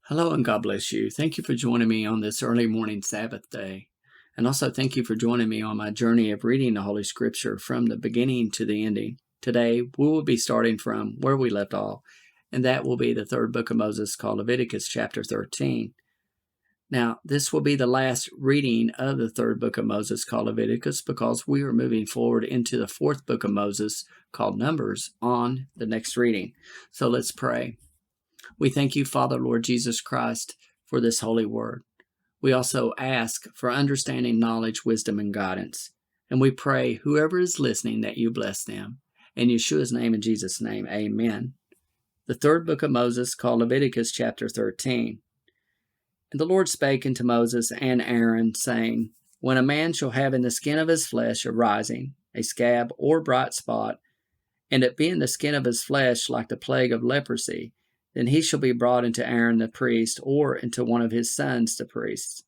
Hello and God bless you. Thank you for joining me on this early morning Sabbath day. And also thank you for joining me on my journey of reading the Holy Scripture from the beginning to the ending. Today, we will be starting from where we left off, and that will be the third book of Moses called Leviticus chapter 13. Now, this will be the last reading of the third book of Moses called Leviticus because we are moving forward into the fourth book of Moses called Numbers on the next reading. So let's pray. We thank you, Father, Lord Jesus Christ, for this holy word. We also ask for understanding, knowledge, wisdom, and guidance. And we pray, whoever is listening, that you bless them. In Yeshua's name and Jesus' name, amen. The third book of Moses, called Leviticus chapter 13. And the Lord spake unto Moses and Aaron, saying, When a man shall have in the skin of his flesh a rising, a scab, or bright spot, and it be in the skin of his flesh like the plague of leprosy, then he shall be brought into Aaron the priest, or into one of his sons the priests.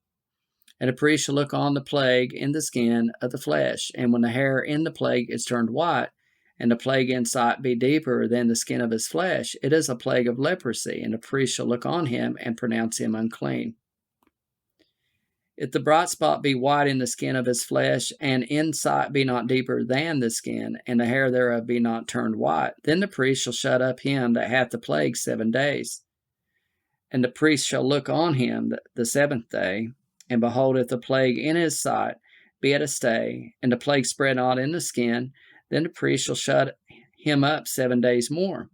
And the priest shall look on the plague in the skin of the flesh, and when the hair in the plague is turned white, and the plague in sight be deeper than the skin of his flesh, it is a plague of leprosy, and the priest shall look on him and pronounce him unclean. If the bright spot be white in the skin of his flesh, and in sight be not deeper than the skin, and the hair thereof be not turned white, then the priest shall shut up him that hath the plague 7 days. And the priest shall look on him the seventh day, and behold, if the plague in his sight be at a stay, and the plague spread not in the skin, then the priest shall shut him up 7 days more.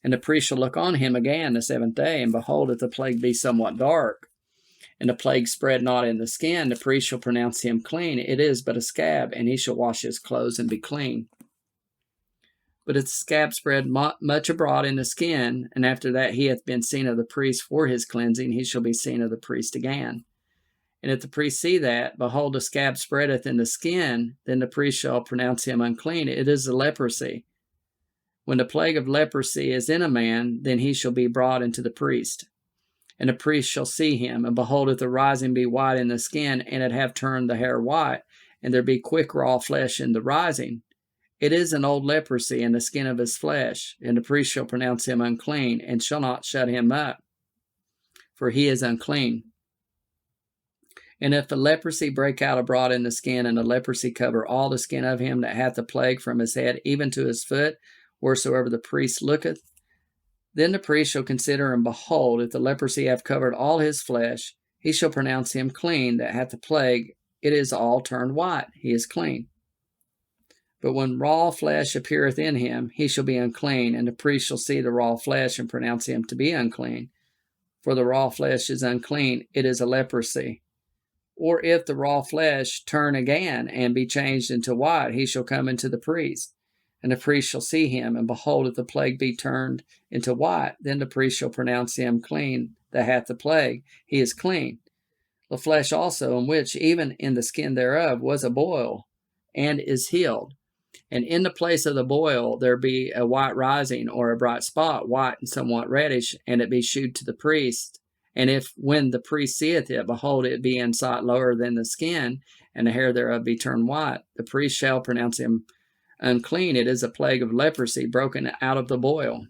And the priest shall look on him again the seventh day, and behold, if the plague be somewhat dark, and the plague spread not in the skin, the priest shall pronounce him clean. It is but a scab, and he shall wash his clothes and be clean. But if the scab spread much abroad in the skin, and after that he hath been seen of the priest for his cleansing, he shall be seen of the priest again. And if the priest see that, behold, the scab spreadeth in the skin, then the priest shall pronounce him unclean. It is a leprosy. When the plague of leprosy is in a man, then he shall be brought into the priest. And the priest shall see him, and behold, if the rising be white in the skin, and it have turned the hair white, and there be quick raw flesh in the rising, it is an old leprosy in the skin of his flesh, and the priest shall pronounce him unclean, and shall not shut him up, for he is unclean. And if the leprosy break out abroad in the skin, and the leprosy cover all the skin of him that hath the plague from his head even to his foot, wheresoever the priest looketh, then the priest shall consider, and behold, if the leprosy have covered all his flesh, he shall pronounce him clean that hath the plague. It is all turned white. He is clean. But when raw flesh appeareth in him, he shall be unclean, and the priest shall see the raw flesh and pronounce him to be unclean. For the raw flesh is unclean. It is a leprosy. Or if the raw flesh turn again and be changed into white, he shall come into the priest. And the priest shall see him, and behold, if the plague be turned into white, then the priest shall pronounce him clean that hath the plague. He is clean. The flesh also, in which even in the skin thereof was a boil, and is healed. And in the place of the boil there be a white rising, or a bright spot, white and somewhat reddish, and it be shewed to the priest. And if, when the priest seeth it, behold, it be in sight lower than the skin, and the hair thereof be turned white, the priest shall pronounce him unclean. It is a plague of leprosy broken out of the boil.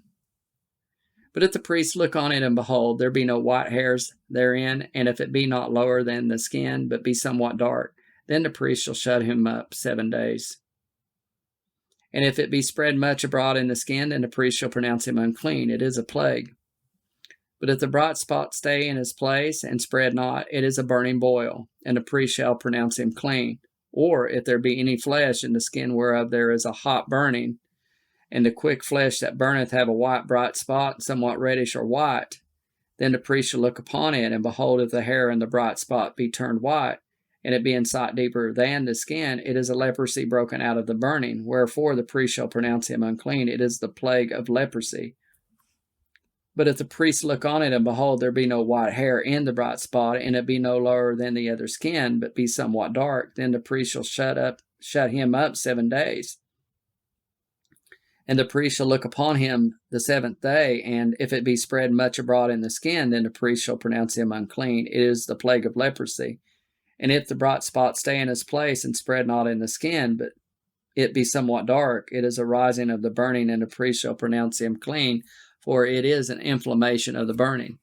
But if the priest look on it, and behold, there be no white hairs therein, and if it be not lower than the skin, but be somewhat dark, then the priest shall shut him up 7 days. And if it be spread much abroad in the skin, then the priest shall pronounce him unclean. It is a plague. But if the bright spot stay in his place, and spread not, it is a burning boil, and the priest shall pronounce him clean. Or if there be any flesh in the skin whereof there is a hot burning, and the quick flesh that burneth have a white bright spot, somewhat reddish or white, then the priest shall look upon it, and behold, if the hair in the bright spot be turned white, and it be in sight deeper than the skin, it is a leprosy broken out of the burning, wherefore the priest shall pronounce him unclean. It is the plague of leprosy. But if the priest look on it, and behold, there be no white hair in the bright spot, and it be no lower than the other skin, but be somewhat dark, then the priest shall shut him up 7 days. And the priest shall look upon him the seventh day, and if it be spread much abroad in the skin, then the priest shall pronounce him unclean. It is the plague of leprosy. And if the bright spot stay in his place, and spread not in the skin, but it be somewhat dark, it is a rising of the burning, and the priest shall pronounce him clean, for it is an inflammation of the burning.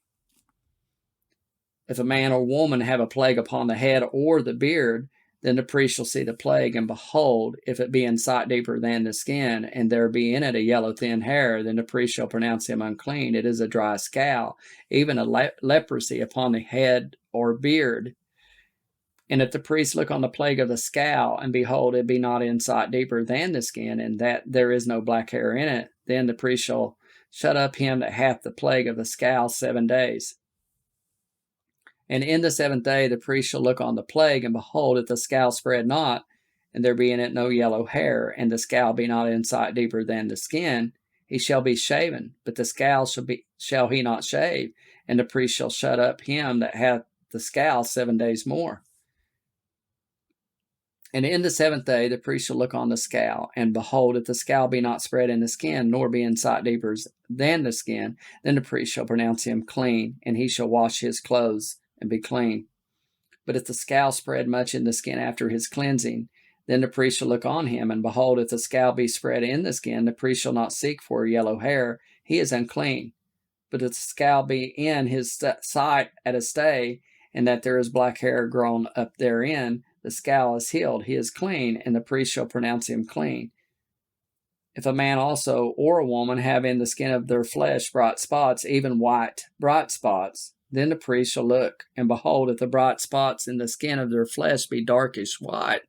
If a man or woman have a plague upon the head or the beard, then the priest shall see the plague, and behold, if it be in sight deeper than the skin, and there be in it a yellow thin hair, then the priest shall pronounce him unclean. It is a dry scowl, even a leprosy upon the head or beard. And if the priest look on the plague of the scowl, and behold, it be not in sight deeper than the skin, and that there is no black hair in it, then the priest shall shut up him that hath the plague of the scowl 7 days. And in the 7th day the priest shall look on the plague, and behold, if the scowl spread not, and there be in it no yellow hair, and the scowl be not in sight deeper than the skin, he shall be shaven, but the scowl shall he not shave, and the priest shall shut up him that hath the scowl 7 days more. And in the 7th day the priest shall look on the scowl, and behold, if the scowl be not spread in the skin, nor be in sight deeper than the skin, then the priest shall pronounce him clean, and he shall wash his clothes and be clean. But if the scowl spread much in the skin after his cleansing, then the priest shall look on him, and behold, if the scowl be spread in the skin, the priest shall not seek for yellow hair, he is unclean. But if the scowl be in his sight at a stay, and that there is black hair grown up therein, the scowl is healed, he is clean, and the priest shall pronounce him clean. If a man also or a woman have in the skin of their flesh bright spots, even white bright spots, then the priest shall look, and behold, if the bright spots in the skin of their flesh be darkish white,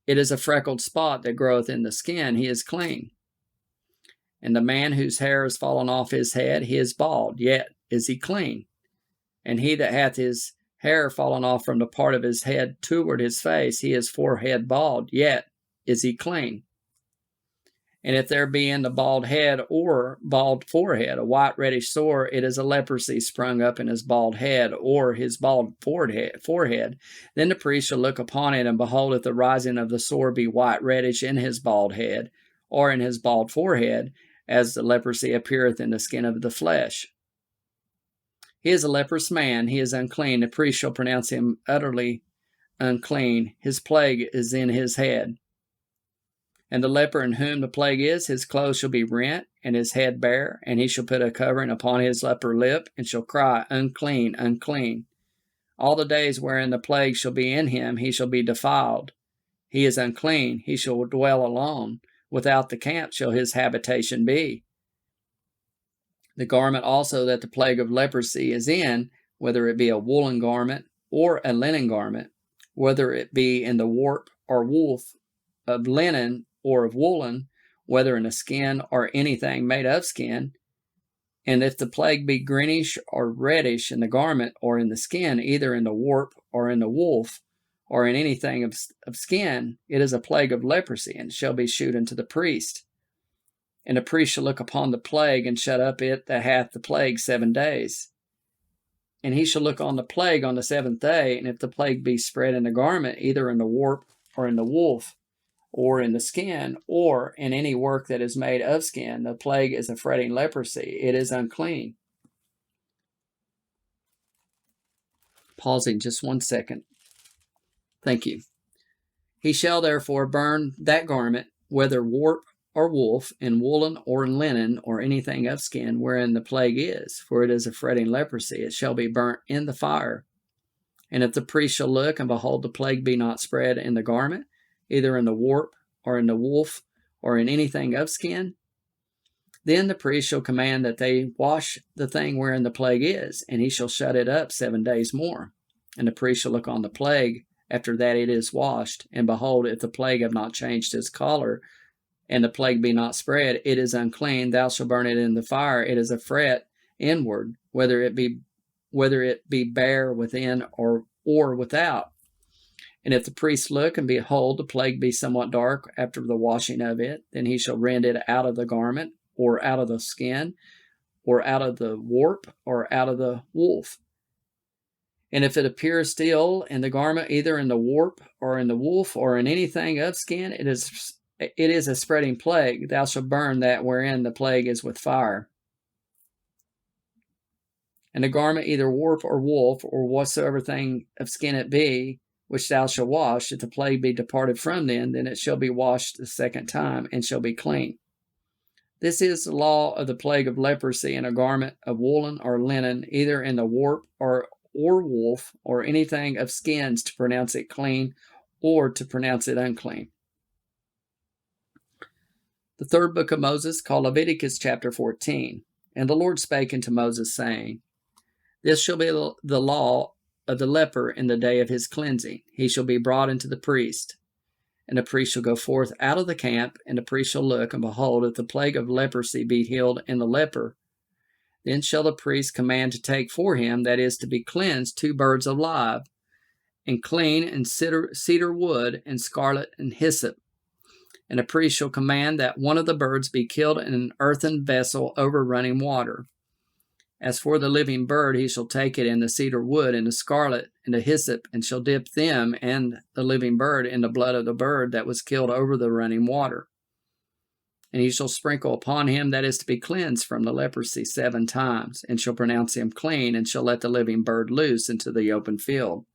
it is a freckled spot that groweth in the skin, he is clean. And the man whose hair is fallen off his head, he is bald, yet is he clean. And he that hath his hair fallen off from the part of his head toward his face, he is forehead bald, yet is he clean. And if there be in the bald head or bald forehead a white reddish sore, it is a leprosy sprung up in his bald head or his bald forehead. Then the priest shall look upon it, and behold, if the rising of the sore be white reddish in his bald head or in his bald forehead, as the leprosy appeareth in the skin of the flesh, he is a leprous man, he is unclean. The priest shall pronounce him utterly unclean. His plague is in his head. And the leper in whom the plague is, his clothes shall be rent, and his head bare, and he shall put a covering upon his upper lip, and shall cry, Unclean, unclean. All the days wherein the plague shall be in him, he shall be defiled. He is unclean, he shall dwell alone. Without the camp shall his habitation be. The garment also that the plague of leprosy is in, whether it be a woolen garment or a linen garment, whether it be in the warp or woof of linen or of woolen, whether in a skin or anything made of skin, and if the plague be greenish or reddish in the garment or in the skin, either in the warp or in the woof, or in anything of skin, it is a plague of leprosy, and shall be shewed unto the priest. And the priest shall look upon the plague, and shut up it that hath the plague 7 days. And he shall look on the plague on the 7th day, and if the plague be spread in the garment, either in the warp or in the woof, or in the skin, or in any work that is made of skin, the plague is a fretting leprosy, it is unclean. Pausing just 1 second. Thank you. He shall therefore burn that garment, whether warp or woof, in woolen or in linen, or anything of skin, wherein the plague is, for it is a fretting leprosy, it shall be burnt in the fire. And if the priest shall look, and behold, the plague be not spread in the garment, either in the warp or in the woof, or in anything of skin, then the priest shall command that they wash the thing wherein the plague is, and he shall shut it up 7 days more. And the priest shall look on the plague after that it is washed, and behold, if the plague have not changed its color, and the plague be not spread, it is unclean, thou shalt burn it in the fire, it is a fret inward, whether it be bare within or without. And if the priest look, and behold, the plague be somewhat dark after the washing of it, then he shall rend it out of the garment, or out of the skin, or out of the warp, or out of the woof. And if it appear still in the garment, either in the warp, or in the woof, or in anything of skin, it is a spreading plague. Thou shalt burn that wherein the plague is with fire. And the garment, either warp or woof, or whatsoever thing of skin it be, which thou shalt wash, if the plague be departed from them, then it shall be washed the 2nd time, and shall be clean. This is the law of the plague of leprosy in a garment of woolen or linen, either in the warp or or wolf or anything of skins to pronounce it clean or to pronounce it unclean. The third book of Moses, called Leviticus chapter 14. And the Lord spake unto Moses, saying, This shall be the law of the leper in the day of his cleansing. He shall be brought unto the priest. And the priest shall go forth out of the camp, and the priest shall look, and behold, if the plague of leprosy be healed in the leper, then shall the priest command to take for him, that is to be cleansed, 2 birds alive, and clean, and cedar wood, and scarlet, and hyssop. And the priest shall command that one of the birds be killed in an earthen vessel over running water. As for the living bird, he shall take it in the cedar wood, and the scarlet, and the hyssop, and shall dip them and the living bird in the blood of the bird that was killed over the running water. And he shall sprinkle upon him that is to be cleansed from the leprosy 7 times, and shall pronounce him clean, and shall let the living bird loose into the open field.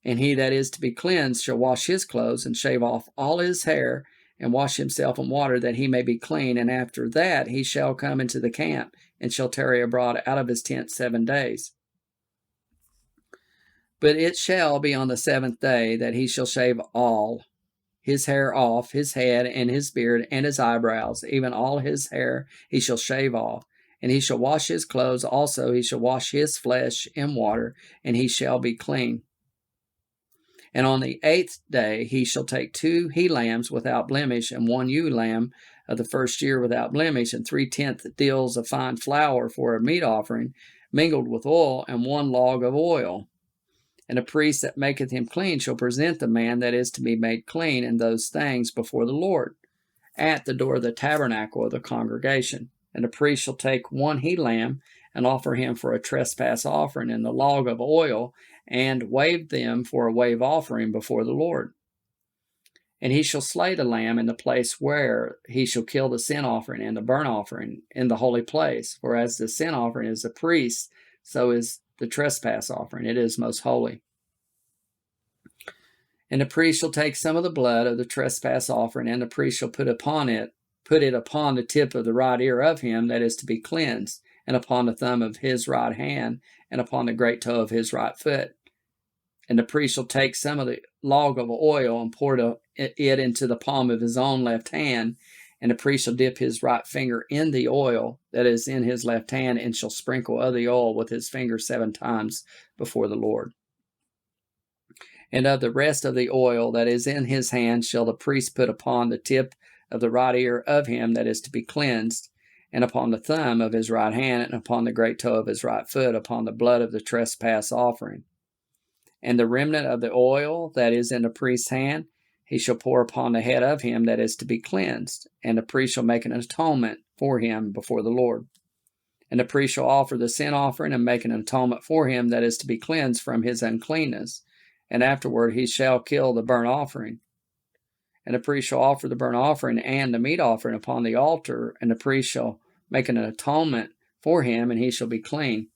And he that is to be cleansed shall wash his clothes, and shave off all his hair, and wash himself in water, that he may be clean. And after that he shall come into the camp, and shall tarry abroad out of his tent 7 days. But it shall be on the 7th day that he shall shave all his hair off his head, and his beard, and his eyebrows, even all his hair he shall shave off. And he shall wash his clothes also, he shall wash his flesh in water, and he shall be clean. And on the 8th day he shall take 2 he-lambs without blemish, and 1 ewe lamb of the first year without blemish, and 3/10 deals of fine flour for a meat offering, mingled with oil, and 1 log of oil. And the priest that maketh him clean shall present the man that is to be made clean in those things before the Lord, at the door of the tabernacle of the congregation. And the priest shall take 1 he-lamb, and offer him for a trespass offering, and the log of oil, and wave them for a wave offering before the Lord. And he shall slay the lamb in the place where he shall kill the sin offering and the burnt offering in the holy place. For as the sin offering is the priest, so is the trespass offering. It is most holy. And the priest shall take some of the blood of the trespass offering, and the priest shall put it upon the tip of the right ear of him that is to be cleansed, and upon the thumb of his right hand, and upon the great toe of his right foot. And the priest shall take some of the log of oil, and pour it into the palm of his own left hand, and the priest shall dip his right finger in the oil that is in his left hand, and shall sprinkle of the oil with his finger 7 times before the Lord. And of the rest of the oil that is in his hand shall the priest put upon the tip of the right ear of him that is to be cleansed, and upon the thumb of his right hand, and upon the great toe of his right foot, upon the blood of the trespass offering. And the remnant of the oil that is in the priest's hand he shall pour upon the head of him that is to be cleansed, and the priest shall make an atonement for him before the Lord. And the priest shall offer the sin offering, and make an atonement for him that is to be cleansed from his uncleanness. And afterward he shall kill the burnt offering. And the priest shall offer the burnt offering and the meat offering upon the altar, and the priest shall make an atonement for him, and he shall be clean.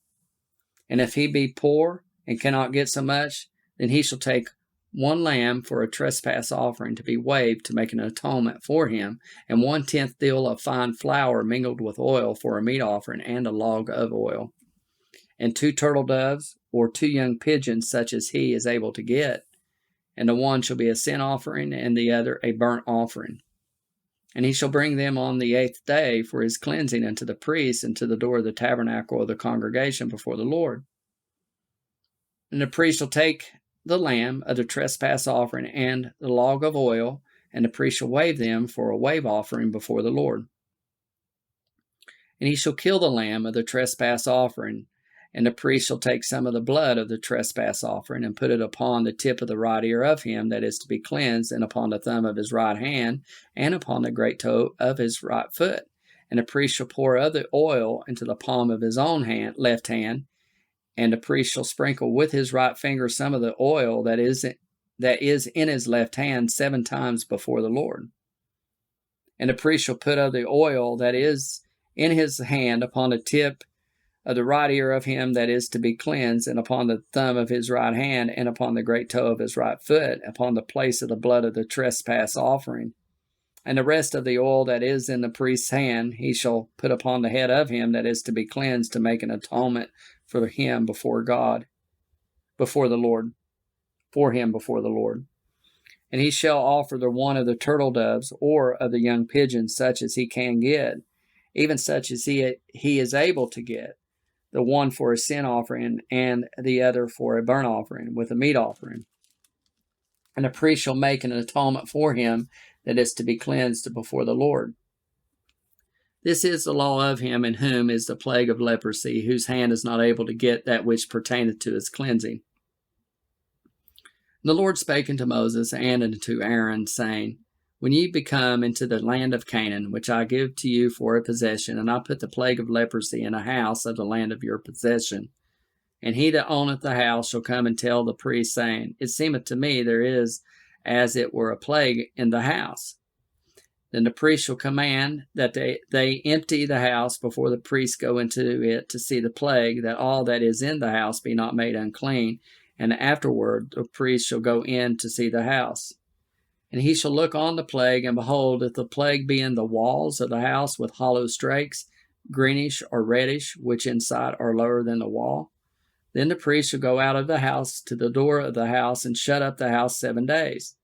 And if he be poor and cannot get so much, then he shall take 1 lamb for a trespass offering to be waved to make an atonement for him, and 1/10 deal of fine flour mingled with oil for a meat offering, and a log of oil. And 2 turtle doves, or 2 young pigeons, such as he is able to get. And the one shall be a sin offering, and the other a burnt offering. And he shall bring them on the 8th day for his cleansing unto the priest, and to the door of the tabernacle of the congregation before the Lord. And the priest shall take the lamb of the trespass offering and the log of oil, and the priest shall wave them for a wave offering before the Lord. And he shall kill the lamb of the trespass offering, and the priest shall take some of the blood of the trespass offering, and put it upon the tip of the right ear of him that is to be cleansed, and upon the thumb of his right hand, and upon the great toe of his right foot. And the priest shall pour of the oil into the palm of his own left hand, and the priest shall sprinkle with his right finger some of the oil that is in his left hand 7 times before the Lord. And the priest shall put of the oil that is in his hand upon the tip of the right ear of him that is to be cleansed, and upon the thumb of his right hand, and upon the great toe of his right foot, upon the place of the blood of the trespass offering. And the rest of the oil that is in the priest's hand he shall put upon the head of him that is to be cleansed, to make an atonement for him before God, before the Lord, for him before the Lord. And he shall offer the one of the turtle doves, or of the young pigeons, such as he can get, even such as he is able to get, the one for a sin offering, and the other for a burnt offering, with a meat offering. And the priest shall make an atonement for him that is to be cleansed before the Lord. This is the law of him in whom is the plague of leprosy, whose hand is not able to get that which pertaineth to his cleansing. And the Lord spake unto Moses and unto Aaron, saying, When ye be come into the land of Canaan, which I give to you for a possession, and I put the plague of leprosy in a house of the land of your possession, and he that owneth the house shall come and tell the priest, saying, It seemeth to me there is as it were a plague in the house. Then the priest shall command that they empty the house before the priest go into it to see the plague, that all that is in the house be not made unclean. And afterward the priest shall go in to see the house. And he shall look on the plague, and behold, if the plague be in the walls of the house with hollow strakes, greenish or reddish, which inside are lower than the wall, then the priest shall go out of the house to the door of the house, and shut up the house 7 days.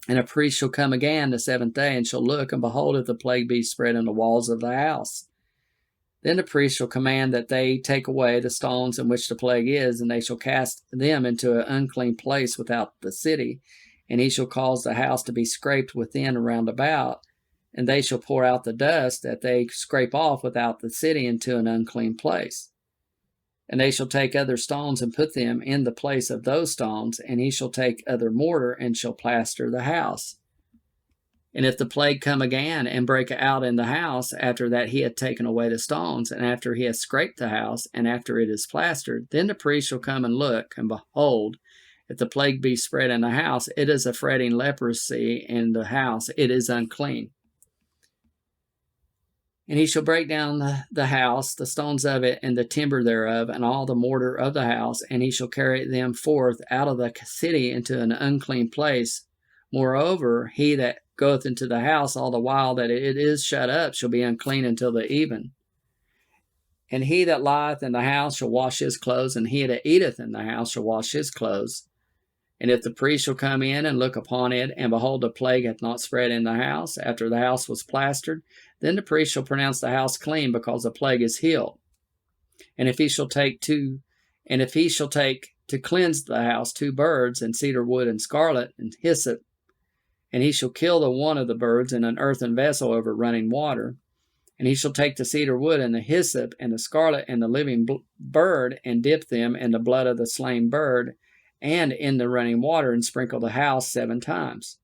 And a priest shall come again the 7th day, and shall look, and behold, if the plague be spread in the walls of the house. Then the priest shall command that they take away the stones in which the plague is, and they shall cast them into an unclean place without the city, and he shall cause the house to be scraped within and round about, and they shall pour out the dust that they scrape off without the city into an unclean place. And they shall take other stones and put them in the place of those stones, and he shall take other mortar and shall plaster the house. And if the plague come again and break out in the house, after that he hath taken away the stones, and after he hath scraped the house, and after it is plastered, then the priest shall come and look, and behold, if the plague be spread in the house, it is a fretting leprosy in the house, it is unclean. And he shall break down the house, the stones of it, and the timber thereof, and all the mortar of the house, and he shall carry them forth out of the city into an unclean place. Moreover, he that goeth into the house all the while that it is shut up shall be unclean until the even. And he that lieth in the house shall wash his clothes, and he that eateth in the house shall wash his clothes. And if the priest shall come in and look upon it, and behold, the plague hath not spread in the house, after the house was plastered, then the priest shall pronounce the house clean, because the plague is healed. And if he shall take to cleanse the house 2 birds, and cedar wood, and scarlet, and hyssop, and he shall kill the one of the birds in an earthen vessel over running water, and he shall take the cedar wood, and the hyssop, and the scarlet, and the living bird, and dip them in the blood of the slain bird, and in the running water, and sprinkle the house 7 times.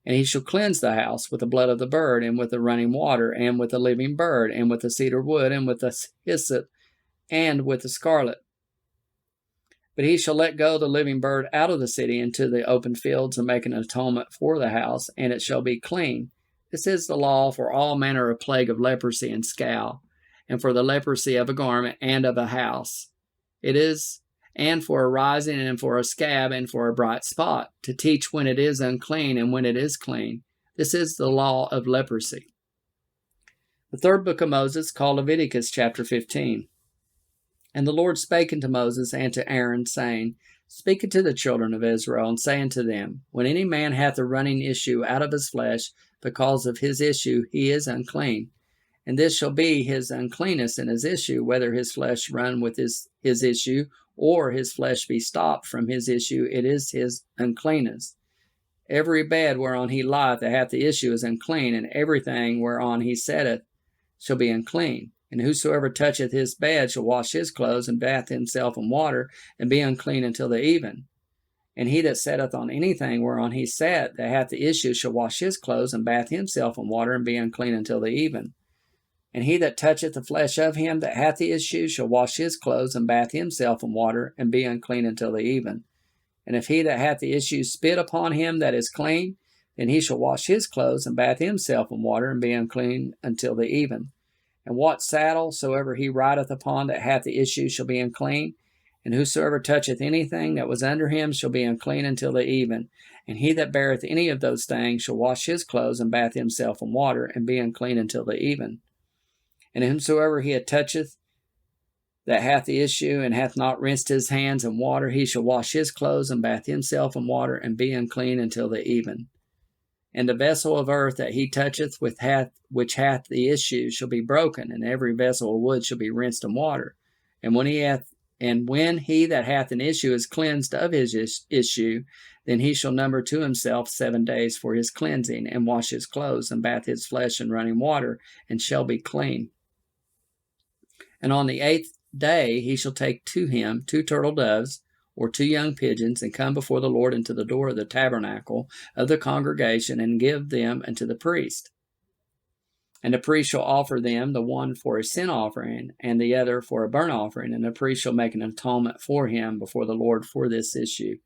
And he shall cleanse the house with the blood of the bird, and with the running water, and with the living bird, and with the cedar wood, and with the hyssop, and with the scarlet. But he shall let go the living bird out of the city into the open fields, and make an atonement for the house, and it shall be clean. This is the law for all manner of plague of leprosy and scale, and for the leprosy of a garment and of a house. It is and for a rising, and for a scab, and for a bright spot, to teach when it is unclean and when it is clean. This is the law of leprosy. The 3rd book of Moses, called Leviticus, chapter 15. And the Lord spake unto Moses and to Aaron, saying, Speak unto the children of Israel, and say unto them, When any man hath a running issue out of his flesh, because of his issue he is unclean. And this shall be his uncleanness in his issue, whether his flesh run with his issue, or his flesh be stopped from his issue, it is his uncleanness. Every bed whereon he lieth that hath the issue is unclean, and everything whereon he sitteth shall be unclean. And whosoever toucheth his bed shall wash his clothes, and bath himself in water, and be unclean until the even. And he that sitteth on anything whereon he sat that hath the issue shall wash his clothes, and bath himself in water, and be unclean until the even. And he that toucheth the flesh of him that hath the issue shall wash his clothes, and bath himself in water, and be unclean until the even. And if he that hath the issue spit upon him that is clean, then he shall wash his clothes, and bath himself in water, and be unclean until the even. And what saddle soever he rideth upon that hath the issue shall be unclean. And whosoever toucheth anything that was under him shall be unclean until the even. And he that beareth any of those things shall wash his clothes and bath himself in water, and be unclean until the even. And whomsoever he toucheth that hath the issue, and hath not rinsed his hands in water, he shall wash his clothes and bath himself in water, and be unclean until the even. And the vessel of earth that he toucheth which hath the issue shall be broken, and every vessel of wood shall be rinsed in water. And when he that hath an issue is cleansed of his issue, then he shall number to himself 7 days for his cleansing, and wash his clothes, and bath his flesh in running water, and shall be clean. And on the 8th day he shall take to him 2 turtle doves, or 2 young pigeons, and come before the Lord into the door of the tabernacle of the congregation, and give them unto the priest. And the priest shall offer them, the one for a sin offering, and the other for a burnt offering, and the priest shall make an atonement for him before the Lord for his issue.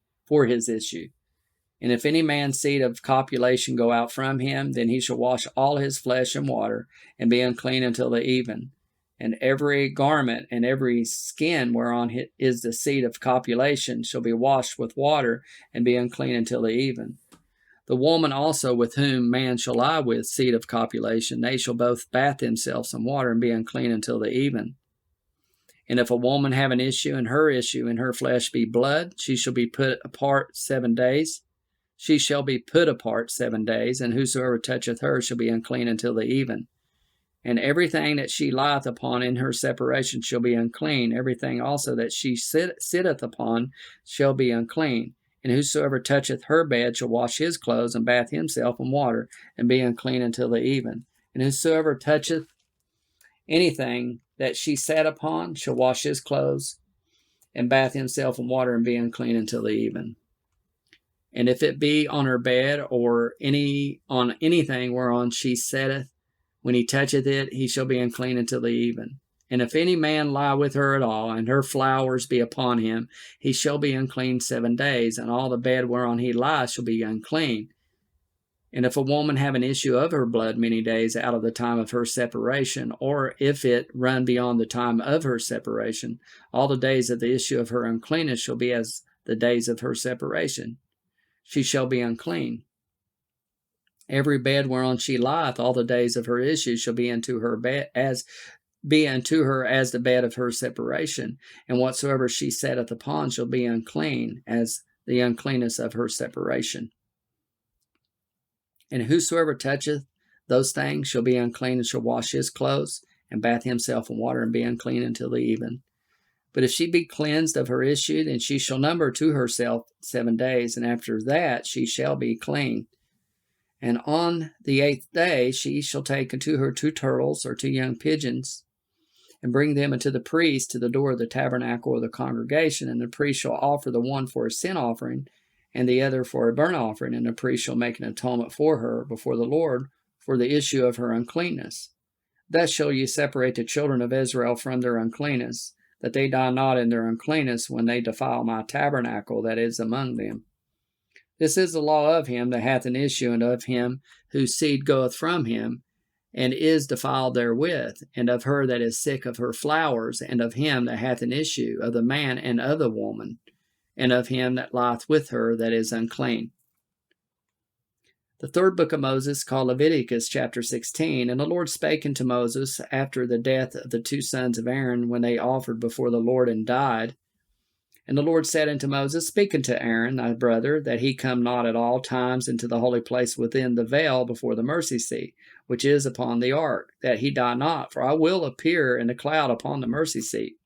And if any man's seed of copulation go out from him, then he shall wash all his flesh in water, and be unclean until the even. And every garment and every skin whereon is the seed of copulation shall be washed with water, and be unclean until the even. The woman also with whom man shall lie with seed of copulation, they shall both bath themselves in water, and be unclean until the even. And if a woman have an issue, and her issue in her flesh be blood, she shall be put apart 7 days. She shall be put apart 7 days, and whosoever toucheth her shall be unclean until the even. And everything that she lieth upon in her separation shall be unclean. Everything also that she sitteth upon shall be unclean. And whosoever toucheth her bed shall wash his clothes, and bath himself in water, and be unclean until the even. And whosoever toucheth anything that she sat upon shall wash his clothes, and bath himself in water, and be unclean until the even. And if it be on her bed, or on anything whereon she sitteth, when he toucheth it, he shall be unclean until the even. And if any man lie with her at all, and her flowers be upon him, he shall be unclean 7 days, and all the bed whereon he lies shall be unclean. And if a woman have an issue of her blood many days out of the time of her separation, or if it run beyond the time of her separation, all the days of the issue of her uncleanness shall be as the days of her separation. She shall be unclean. Every bed whereon she lieth all the days of her issue shall be unto her as the bed of her separation, and whatsoever she setteth upon shall be unclean, as the uncleanness of her separation. And whosoever toucheth those things shall be unclean, and shall wash his clothes, and bath himself in water, and be unclean until the even. But if she be cleansed of her issue, then she shall number to herself 7 days, and after that she shall be clean. And on the 8th day she shall take unto her 2 turtles, or 2 young pigeons, and bring them unto the priest to the door of the tabernacle of the congregation. And the priest shall offer the one for a sin offering, and the other for a burnt offering. And the priest shall make an atonement for her before the Lord for the issue of her uncleanness. Thus shall ye separate the children of Israel from their uncleanness, that they die not in their uncleanness when they defile my tabernacle that is among them. This is the law of him that hath an issue, and of him whose seed goeth from him, and is defiled therewith, and of her that is sick of her flowers, and of him that hath an issue, of the man and of the woman, and of him that lieth with her that is unclean. The 3rd book of Moses, called Leviticus, chapter 16. And the Lord spake unto Moses after the death of the 2 sons of Aaron, when they offered before the Lord and died. And the Lord said unto Moses, Speak unto Aaron thy brother, that he come not at all times into the holy place within the veil before the mercy seat, which is upon the ark, that he die not, for I will appear in the cloud upon the mercy seat.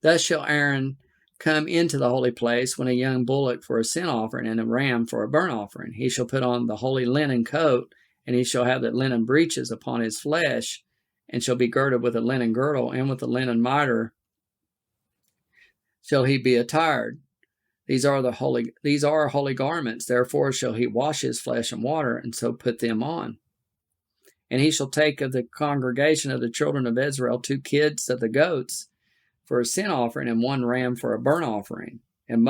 Thus shall Aaron come into the holy place when a young bullock for a sin offering, and a ram for a burnt offering. He shall put on the holy linen coat, and he shall have the linen breeches upon his flesh, and shall be girded with a linen girdle, and with a linen mitre shall he be attired. These are holy garments. Therefore shall he wash his flesh in water, and so put them on. And he shall take of the congregation of the children of Israel 2 kids of the goats for a sin offering, and 1 ram for a burnt offering. And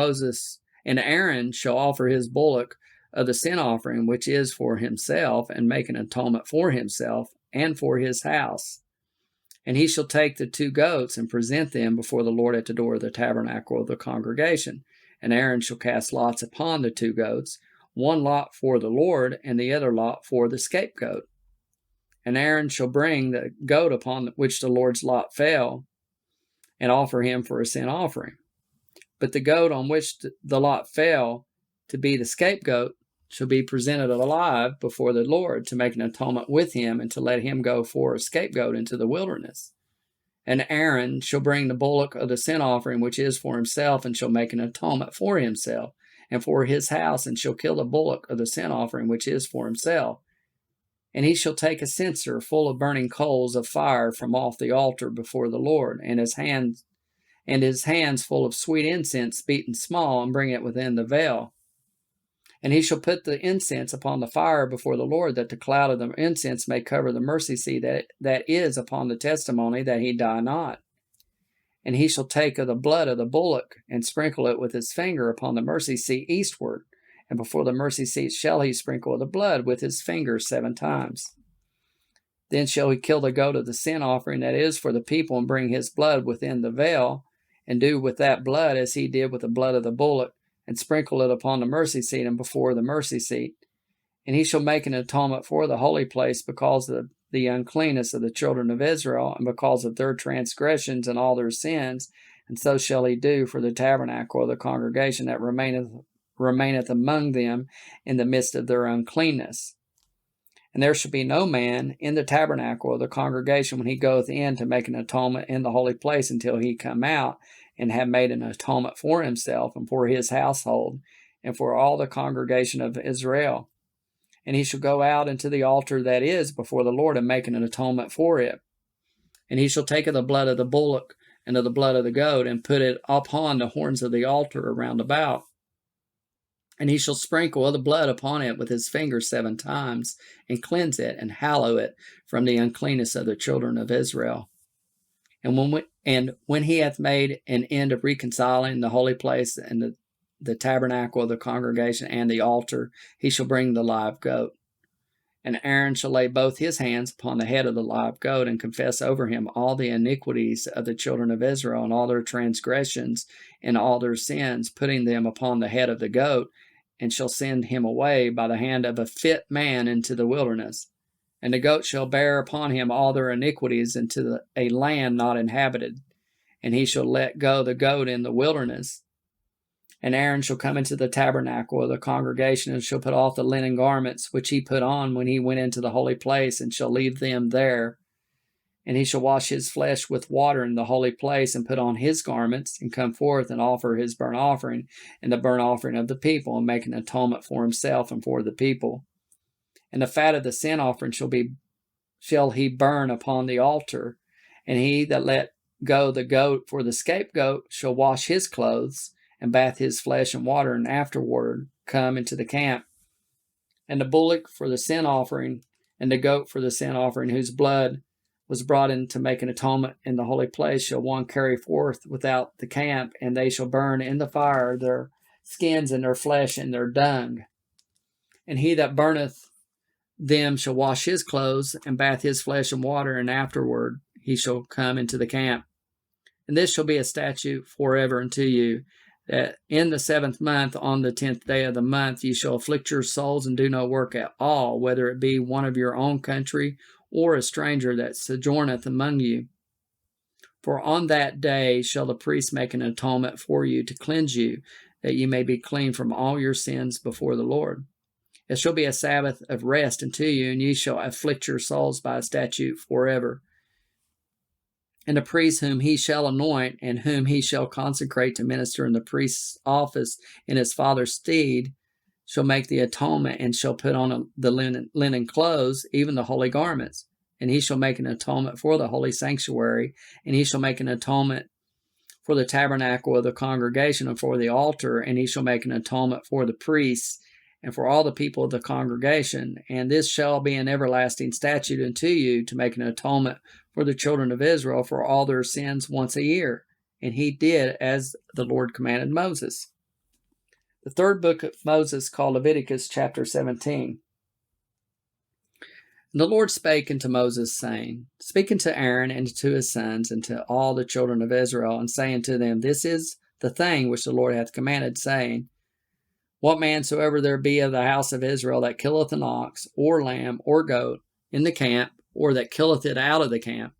Aaron shall offer his bullock of the sin offering, which is for himself, and make an atonement for himself and for his house. And he shall take the 2 goats and present them before the Lord at the door of the tabernacle of the congregation. And Aaron shall cast lots upon the 2 goats, one lot for the Lord, and the other lot for the scapegoat. And Aaron shall bring the goat upon which the Lord's lot fell, and offer him for a sin offering. But the goat on which the lot fell to be the scapegoat shall be presented alive before the Lord to make an atonement with him, and to let him go for a scapegoat into the wilderness. And Aaron shall bring the bullock of the sin offering, which is for himself, and shall make an atonement for himself and for his house, and shall kill the bullock of the sin offering, which is for himself. And he shall take a censer full of burning coals of fire from off the altar before the Lord, and his hands full of sweet incense beaten small, and bring it within the veil. And he shall put the incense upon the fire before the Lord, that the cloud of the incense may cover the mercy seat that is upon the testimony, that he die not. And he shall take of the blood of the bullock, and sprinkle it with his finger upon the mercy seat eastward. And before the mercy seat shall he sprinkle the blood with his finger 7 times. Then shall he kill the goat of the sin offering that is for the people, and bring his blood within the veil, and do with that blood as he did with the blood of the bullock, and sprinkle it upon the mercy seat and before the mercy seat. And he shall make an atonement for the holy place because of the uncleanness of the children of Israel, and because of their transgressions and all their sins. And so shall he do for the tabernacle of the congregation that remaineth among them in the midst of their uncleanness. And there shall be no man in the tabernacle of the congregation when he goeth in to make an atonement in the holy place, until he come out and have made an atonement for himself and for his household and for all the congregation of Israel. And he shall go out into the altar that is before the Lord, and make an atonement for it. And he shall take of the blood of the bullock and of the blood of the goat, and put it upon the horns of the altar around about. And he shall sprinkle of the blood upon it with his finger 7 times, and cleanse it, and hallow it from the uncleanness of the children of Israel. And when he hath made an end of reconciling the holy place and the tabernacle of the congregation and the altar, he shall bring the live goat. And Aaron shall lay both his hands upon the head of the live goat, and confess over him all the iniquities of the children of Israel, and all their transgressions and all their sins, putting them upon the head of the goat, and shall send him away by the hand of a fit man into the wilderness. And the goat shall bear upon him all their iniquities into a land not inhabited. And he shall let go the goat in the wilderness. And Aaron shall come into the tabernacle of the congregation, and shall put off the linen garments which he put on when he went into the holy place, and shall leave them there. And he shall wash his flesh with water in the holy place, and put on his garments, and come forth and offer his burnt offering and the burnt offering of the people, and make an atonement for himself and for the people. And the fat of the sin offering shall he burn upon the altar. And he that let go the goat for the scapegoat shall wash his clothes, and bath his flesh in water, and afterward come into the camp. And the bullock for the sin offering, and the goat for the sin offering, whose blood was brought in to make an atonement in the holy place, shall one carry forth without the camp, and they shall burn in the fire their skins and their flesh and their dung. And he that burneth them shall wash his clothes, and bath his flesh in water, and afterward he shall come into the camp. And this shall be a statute forever unto you, that in the 7th month, on the 10th day of the month, you shall afflict your souls, and do no work at all, whether it be one of your own country, or a stranger that sojourneth among you. For on that day shall the priest make an atonement for you, to cleanse you, that you may be clean from all your sins before the Lord. It shall be a Sabbath of rest unto you, and ye shall afflict your souls by a statute forever. And the priest whom he shall anoint, and whom he shall consecrate to minister in the priest's office in his father's stead, shall make the atonement, and shall put on the linen clothes, even the holy garments. And he shall make an atonement for the holy sanctuary, and he shall make an atonement for the tabernacle of the congregation, and for the altar, and he shall make an atonement for the priests, and for all the people of the congregation. And this shall be an everlasting statute unto you, to make an atonement for the children of Israel for all their sins once a year. And he did as the Lord commanded Moses. The 3rd book of Moses, called Leviticus, chapter 17. And the Lord spake unto Moses, saying, Speak unto Aaron and to his sons and to all the children of Israel, and say unto them, This is the thing which the Lord hath commanded, saying, What man soever there be of the house of Israel that killeth an ox, or lamb, or goat in the camp, or that killeth it out of the camp,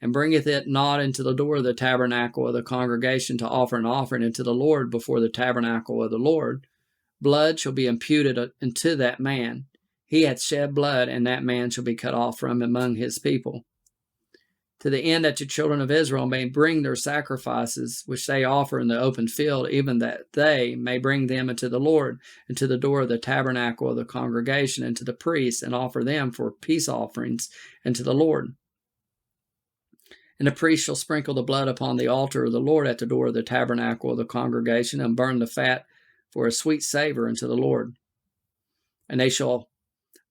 and bringeth it not into the door of the tabernacle of the congregation to offer an offering unto the Lord before the tabernacle of the Lord, blood shall be imputed unto that man. He hath shed blood, and that man shall be cut off from among his people. To the end that the children of Israel may bring their sacrifices, which they offer in the open field, even that they may bring them unto the Lord, and to the door of the tabernacle of the congregation, and to the priests, and offer them for peace offerings unto the Lord. And the priest shall sprinkle the blood upon the altar of the Lord at the door of the tabernacle of the congregation, and burn the fat for a sweet savor unto the Lord. And they shall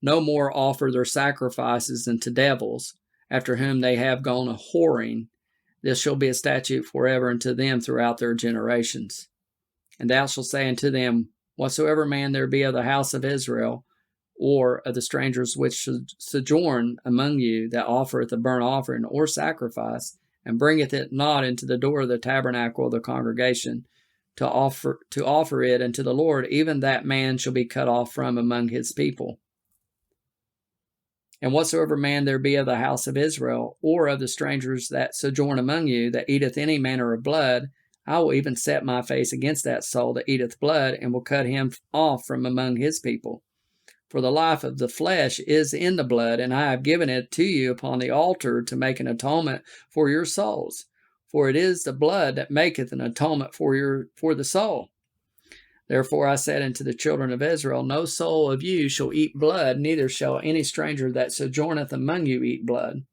no more offer their sacrifices unto devils, after whom they have gone a whoring. This shall be a statute forever unto them throughout their generations. And thou shalt say unto them, Whatsoever man there be of the house of Israel, or of the strangers which sojourn among you, that offereth a burnt offering or sacrifice, and bringeth it not into the door of the tabernacle of the congregation, to offer it unto the Lord, even that man shall be cut off from among his people. And whatsoever man there be of the house of Israel, or of the strangers that sojourn among you, that eateth any manner of blood, I will even set my face against that soul that eateth blood, and will cut him off from among his people. For the life of the flesh is in the blood, and I have given it to you upon the altar to make an atonement for your souls. For it is the blood that maketh an atonement for the soul. Therefore I said unto the children of Israel, No soul of you shall eat blood, neither shall any stranger that sojourneth among you eat blood.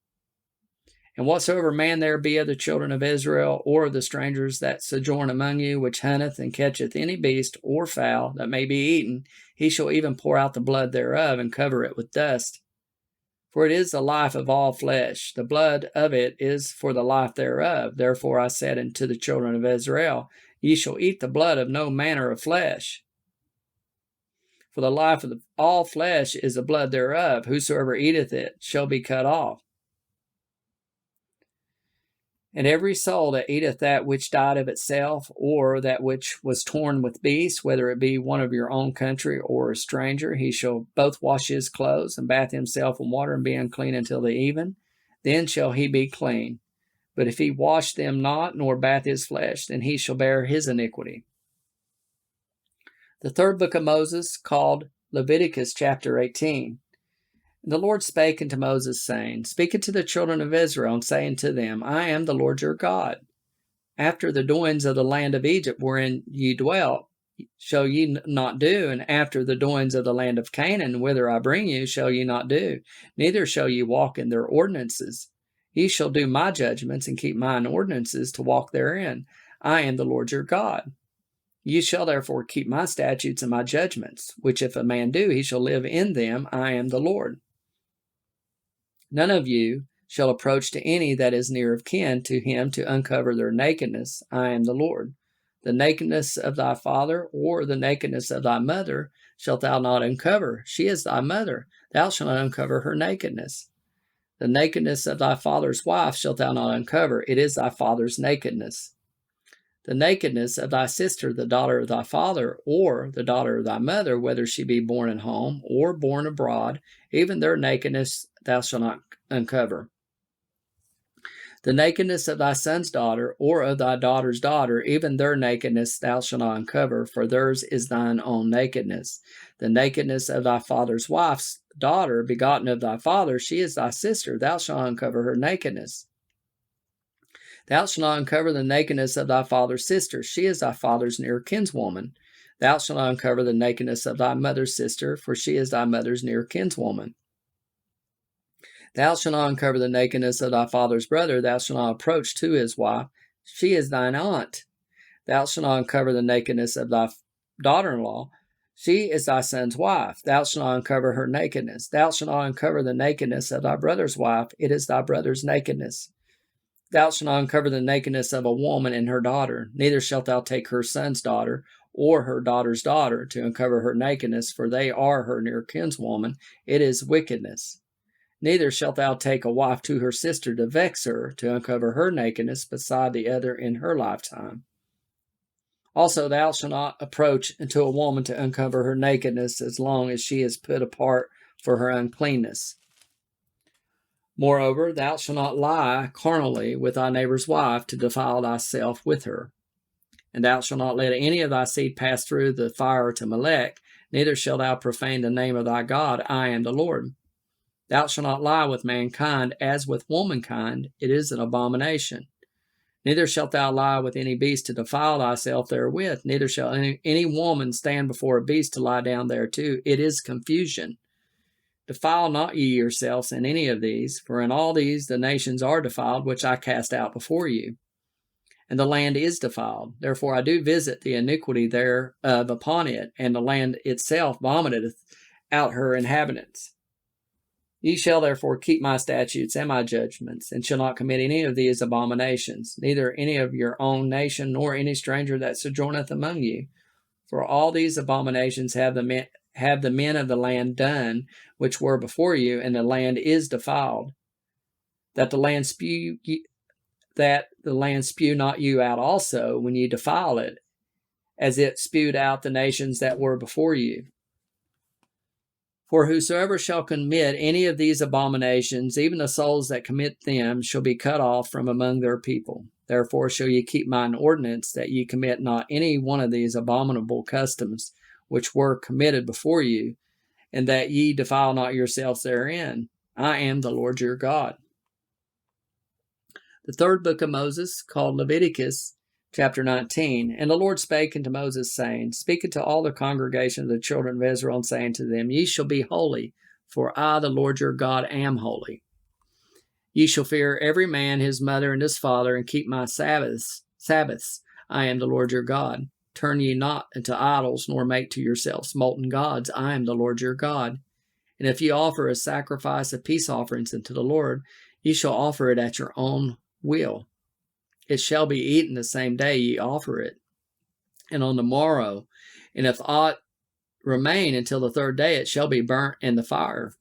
And whatsoever man there be of the children of Israel, or of the strangers that sojourn among you, which hunteth and catcheth any beast or fowl that may be eaten, he shall even pour out the blood thereof, and cover it with dust. For it is the life of all flesh, the blood of it is for the life thereof. Therefore I said unto the children of Israel, Ye shall eat the blood of no manner of flesh. For the life of all flesh is the blood thereof. Whosoever eateth it shall be cut off. And every soul that eateth that which died of itself, or that which was torn with beasts, whether it be one of your own country or a stranger, he shall both wash his clothes, and bath himself in water, and be unclean until the even. Then shall he be clean. But if he wash them not, nor bath his flesh, then he shall bear his iniquity. The third book of Moses, called Leviticus, chapter 18. And the Lord spake unto Moses, saying, Speak unto the children of Israel, and say unto them, I am the Lord your God. After the doings of the land of Egypt wherein ye dwelt, shall ye not do, and after the doings of the land of Canaan, whither I bring you, shall ye not do, neither shall ye walk in their ordinances. Ye shall do my judgments, and keep mine ordinances, to walk therein. I am the Lord your God. Ye shall therefore keep my statutes and my judgments, which if a man do, he shall live in them. I am the Lord. None of you shall approach to any that is near of kin to him to uncover their nakedness. I am the Lord. The nakedness of thy father, or the nakedness of thy mother, shalt thou not uncover. She is thy mother. Thou shalt not uncover her nakedness. The nakedness of thy father's wife shalt thou not uncover. It is thy father's nakedness. The nakedness of thy sister, the daughter of thy father, or the daughter of thy mother, whether she be born at home or born abroad, even their nakedness thou shalt not uncover. The nakedness of thy son's daughter, or of thy daughter's daughter, even their nakedness thou shalt not uncover, for theirs is thine own nakedness. The nakedness of thy father's wife's daughter, begotten of thy father, she is thy sister, thou shalt uncover her nakedness. Thou shalt not uncover the nakedness of thy father's sister, she is thy father's near kinswoman. Thou shalt not uncover the nakedness of thy mother's sister, for she is thy mother's near kinswoman. Thou shalt not uncover the nakedness of thy father's brother, thou shalt not approach to his wife, she is thine aunt. Thou shalt not uncover the nakedness of thy daughter-in-law, she is thy son's wife, thou shalt not uncover her nakedness. Thou shalt not uncover the nakedness of thy brother's wife, it is thy brother's nakedness. Thou shalt not uncover the nakedness of a woman and her daughter, neither shalt thou take her son's daughter, or her daughter's daughter, to uncover her nakedness, for they are her near kinswoman, it is wickedness. Neither shalt thou take a wife to her sister to vex her, to uncover her nakedness beside the other in her lifetime. Also, thou shalt not approach unto a woman to uncover her nakedness as long as she is put apart for her uncleanness. Moreover, thou shalt not lie carnally with thy neighbor's wife to defile thyself with her. And thou shalt not let any of thy seed pass through the fire to Molech, neither shalt thou profane the name of thy God. I am the Lord. Thou shalt not lie with mankind as with womankind. It is an abomination. Neither shalt thou lie with any beast to defile thyself therewith. Neither shall any woman stand before a beast to lie down thereto. It is confusion. Defile not ye yourselves in any of these, for in all these the nations are defiled, which I cast out before you. And the land is defiled. Therefore I do visit the iniquity thereof upon it, and the land itself vomiteth out her inhabitants. Ye shall therefore keep my statutes and my judgments, and shall not commit any of these abominations, neither any of your own nation, nor any stranger that sojourneth among you. For all these abominations have the men of the land done, which were before you, and the land is defiled. That the land spew not you out also, when ye defile it, as it spewed out the nations that were before you. For whosoever shall commit any of these abominations, even the souls that commit them, shall be cut off from among their people. Therefore shall ye keep mine ordinance, that ye commit not any one of these abominable customs, which were committed before you, and that ye defile not yourselves therein. I am the Lord your God. The third book of Moses, called Leviticus, chapter 19. And the Lord spake unto Moses, saying, Speak unto all the congregation of the children of Israel, and saying to them, Ye shall be holy, for I, the Lord your God, am holy. Ye shall fear every man his mother and his father, and keep my Sabbaths. I am the Lord your God. Turn ye not unto idols, nor make to yourselves molten gods. I am the Lord your God. And if ye offer a sacrifice of peace offerings unto the Lord, ye shall offer it at your own will. It shall be eaten the same day ye offer it, and on the morrow. And if aught remain until the third day, it shall be burnt in the fire.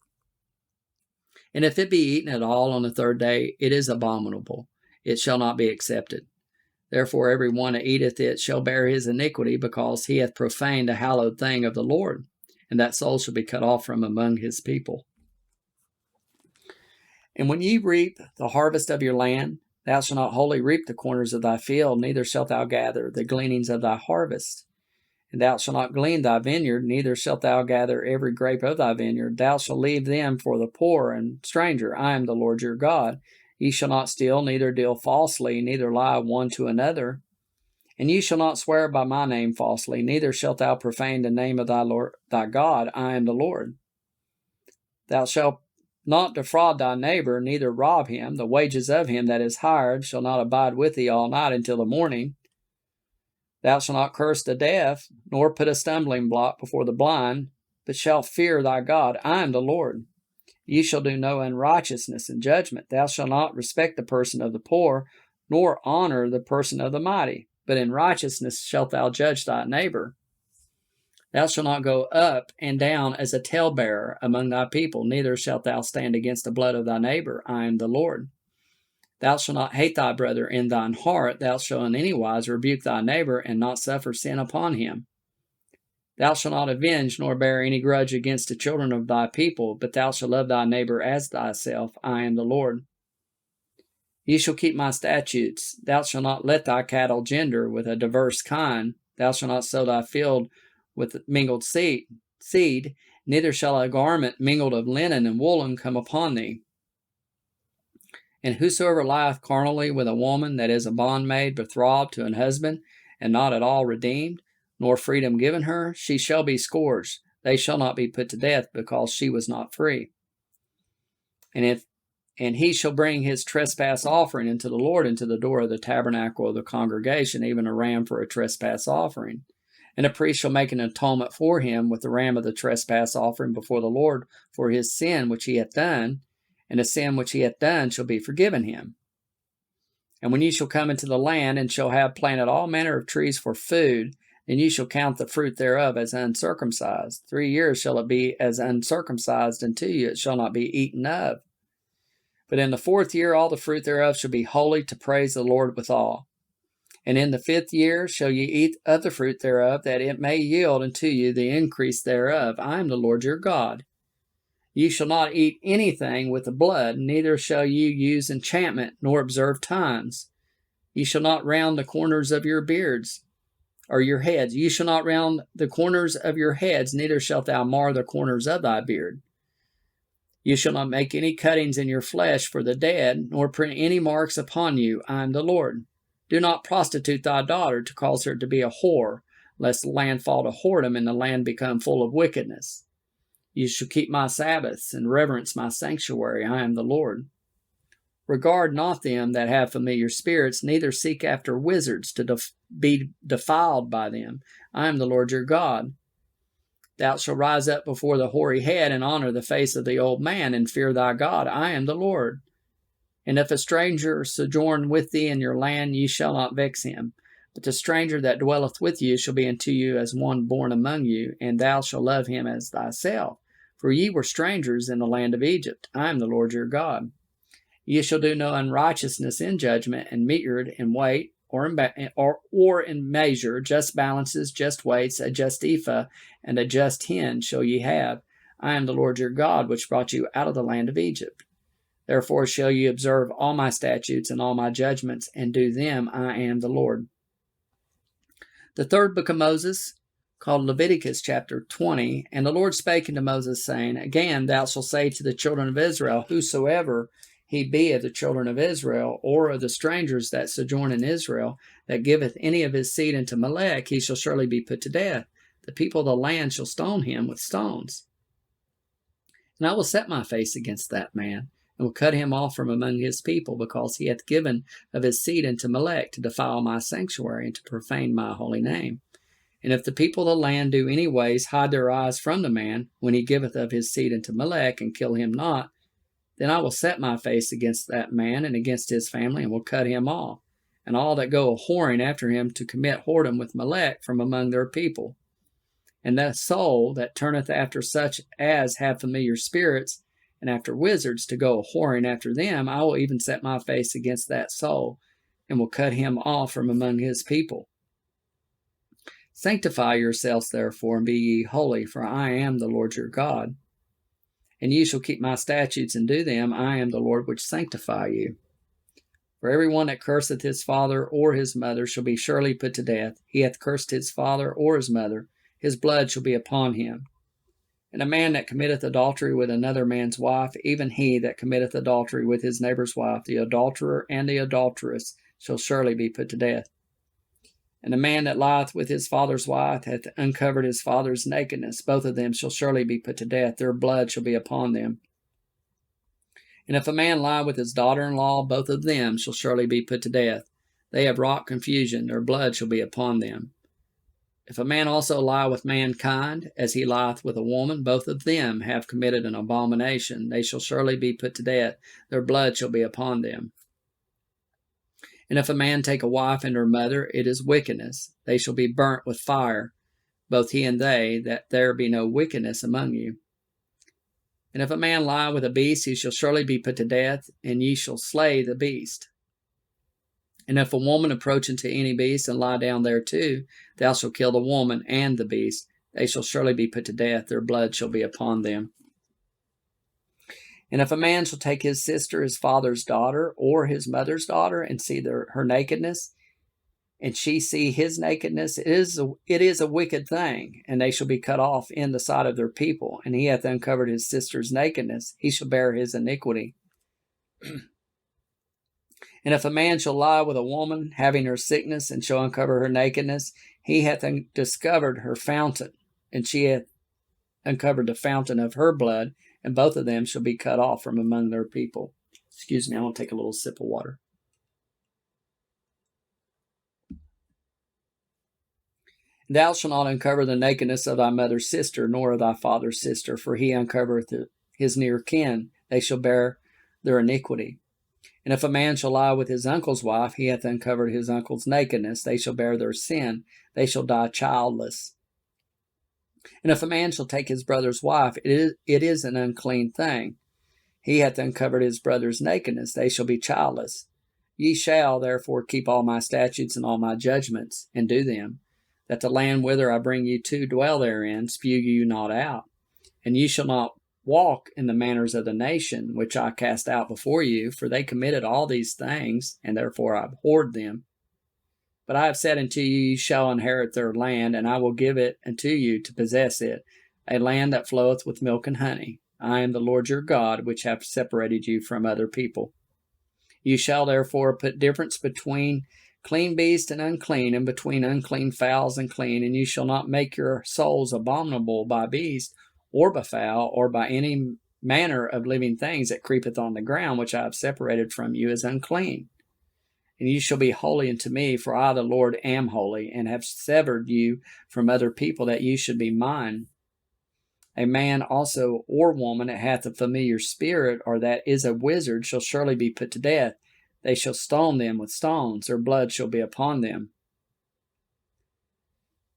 And if it be eaten at all on the third day, it is abominable. It shall not be accepted. Therefore every one that eateth it shall bear his iniquity, because he hath profaned a hallowed thing of the Lord, and that soul shall be cut off from among his people. And when ye reap the harvest of your land, thou shalt not wholly reap the corners of thy field, neither shalt thou gather the gleanings of thy harvest. And thou shalt not glean thy vineyard, neither shalt thou gather every grape of thy vineyard. Thou shalt leave them for the poor and stranger. I am the Lord your God. Ye shall not steal, neither deal falsely, neither lie one to another. And ye shall not swear by my name falsely, neither shalt thou profane the name of thy Lord thy God. I am the Lord. Thou shalt not defraud thy neighbor, neither rob him. The wages of him that is hired shall not abide with thee all night until the morning. Thou shalt not curse the deaf, nor put a stumbling block before the blind, but shalt fear thy God. I am the Lord. Ye shall do no unrighteousness in judgment. Thou shalt not respect the person of the poor, nor honor the person of the mighty, but in righteousness shalt thou judge thy neighbor. Thou shalt not go up and down as a talebearer among thy people, neither shalt thou stand against the blood of thy neighbor. I am the Lord. Thou shalt not hate thy brother in thine heart. Thou shalt in any wise rebuke thy neighbor, and not suffer sin upon him. Thou shalt not avenge, nor bear any grudge against the children of thy people, but thou shalt love thy neighbor as thyself. I am the Lord. Ye shall keep my statutes. Thou shalt not let thy cattle gender with a diverse kind. Thou shalt not sow thy field with mingled seed, neither shall a garment mingled of linen and woolen come upon thee. And whosoever lieth carnally with a woman that is a bondmaid betrothed to an husband, and not at all redeemed, nor freedom given her, she shall be scourged. They shall not be put to death, because she was not free. And he shall bring his trespass offering into the Lord into the door of the tabernacle of the congregation, even a ram for a trespass offering. And a priest shall make an atonement for him with the ram of the trespass offering before the Lord for his sin which he hath done, and the sin which he hath done shall be forgiven him. And when ye shall come into the land, and shall have planted all manner of trees for food, then ye shall count the fruit thereof as uncircumcised. 3 years shall it be as uncircumcised unto you, it shall not be eaten of. But in the 4th year all the fruit thereof shall be holy, to praise the Lord withal. And in the 5th year shall ye eat of the fruit thereof, that it may yield unto you the increase thereof. I am the Lord your God. Ye shall not eat anything with the blood, neither shall you use enchantment, nor observe times. Ye shall not round the corners of your beards, or your heads. Ye shall not round the corners of your heads, neither shalt thou mar the corners of thy beard. You shall not make any cuttings in your flesh for the dead, nor print any marks upon you. I am the Lord. Do not prostitute thy daughter, to cause her to be a whore, lest the land fall to whoredom, and the land become full of wickedness. You shall keep my Sabbaths, and reverence my sanctuary. I am the Lord. Regard not them that have familiar spirits, neither seek after wizards to be defiled by them. I am the Lord your God. Thou shalt rise up before the hoary head, and honor the face of the old man, and fear thy God. I am the Lord. And if a stranger sojourn with thee in your land, ye shall not vex him. But the stranger that dwelleth with you shall be unto you as one born among you, and thou shalt love him as thyself. For ye were strangers in the land of Egypt. I am the Lord your God. Ye shall do no unrighteousness in judgment, and measured in weight, or in measure, just balances, just weights, a just ephah, and a just hin shall ye have. I am the Lord your God, which brought you out of the land of Egypt. Therefore shall ye observe all my statutes and all my judgments, and do them. I am the Lord. The 3rd book of Moses, called Leviticus, chapter 20. And the Lord spake unto Moses, saying, Again thou shalt say to the children of Israel, whosoever he be of the children of Israel, or of the strangers that sojourn in Israel, that giveth any of his seed unto Molech, he shall surely be put to death. The people of the land shall stone him with stones. And I will set my face against that man, and will cut him off from among his people, because he hath given of his seed unto Molech, to defile my sanctuary, and to profane my holy name. And if the people of the land do any ways hide their eyes from the man, when he giveth of his seed unto Molech, and kill him not, then I will set my face against that man and against his family, and will cut him off, and all that go a-whoring after him to commit whoredom with Molech from among their people. And that soul that turneth after such as have familiar spirits, and after wizards, to go a-whoring after them, I will even set my face against that soul, and will cut him off from among his people. Sanctify yourselves therefore, and be ye holy, for I am the Lord your God. And ye shall keep my statutes and do them. I am the Lord which sanctify you. For every one that curseth his father or his mother shall be surely put to death. He hath cursed his father or his mother, his blood shall be upon him. And a man that committeth adultery with another man's wife, even he that committeth adultery with his neighbor's wife, the adulterer and the adulteress, shall surely be put to death. And a man that lieth with his father's wife hath uncovered his father's nakedness. Both of them shall surely be put to death. Their blood shall be upon them. And if a man lie with his daughter-in-law, both of them shall surely be put to death. They have wrought confusion. Their blood shall be upon them. If a man also lie with mankind, as he lieth with a woman, both of them have committed an abomination. They shall surely be put to death. Their blood shall be upon them. And if a man take a wife and her mother, it is wickedness. They shall be burnt with fire, both he and they, that there be no wickedness among you. And if a man lie with a beast, he shall surely be put to death, and ye shall slay the beast. And if a woman approach unto any beast, and lie down thereto, thou shalt kill the woman and the beast. They shall surely be put to death. Their blood shall be upon them. And if a man shall take his sister, his father's daughter, or his mother's daughter, and see her nakedness, and she see his nakedness, it is a wicked thing, and they shall be cut off in the sight of their people. And he hath uncovered his sister's nakedness, he shall bear his iniquity. And if a man shall lie with a woman, having her sickness, and shall uncover her nakedness, he hath discovered her fountain, and she hath uncovered the fountain of her blood, and both of them shall be cut off from among their people. Excuse me, I want to take a little sip of water. Thou shalt not uncover the nakedness of thy mother's sister, nor of thy father's sister, for he uncovereth his near kin. They shall bear their iniquity. And if a man shall lie with his uncle's wife, he hath uncovered his uncle's nakedness. They shall bear their sin. They shall die childless. And if a man shall take his brother's wife, it is an unclean thing. He hath uncovered his brother's nakedness. They shall be childless. Ye shall therefore keep all my statutes and all my judgments, and do them, that the land whither I bring you to dwell therein spew you not out. And ye shall not walk in the manners of the nation which I cast out before you, for they committed all these things, and therefore I abhorred them. But I have said unto you, ye shall inherit their land, and I will give it unto you to possess it, a land that floweth with milk and honey. I am the Lord your God, which hath separated you from other people. You shall therefore put difference between clean beast and unclean, and between unclean fowls and clean, and you shall not make your souls abominable by beast, or by fowl, or by any manner of living things that creepeth on the ground, which I have separated from you as unclean. And you shall be holy unto me, for I the Lord am holy, and have severed you from other people, that you should be mine. A man also or woman that hath a familiar spirit, or that is a wizard, shall surely be put to death. They shall stone them with stones, their blood shall be upon them.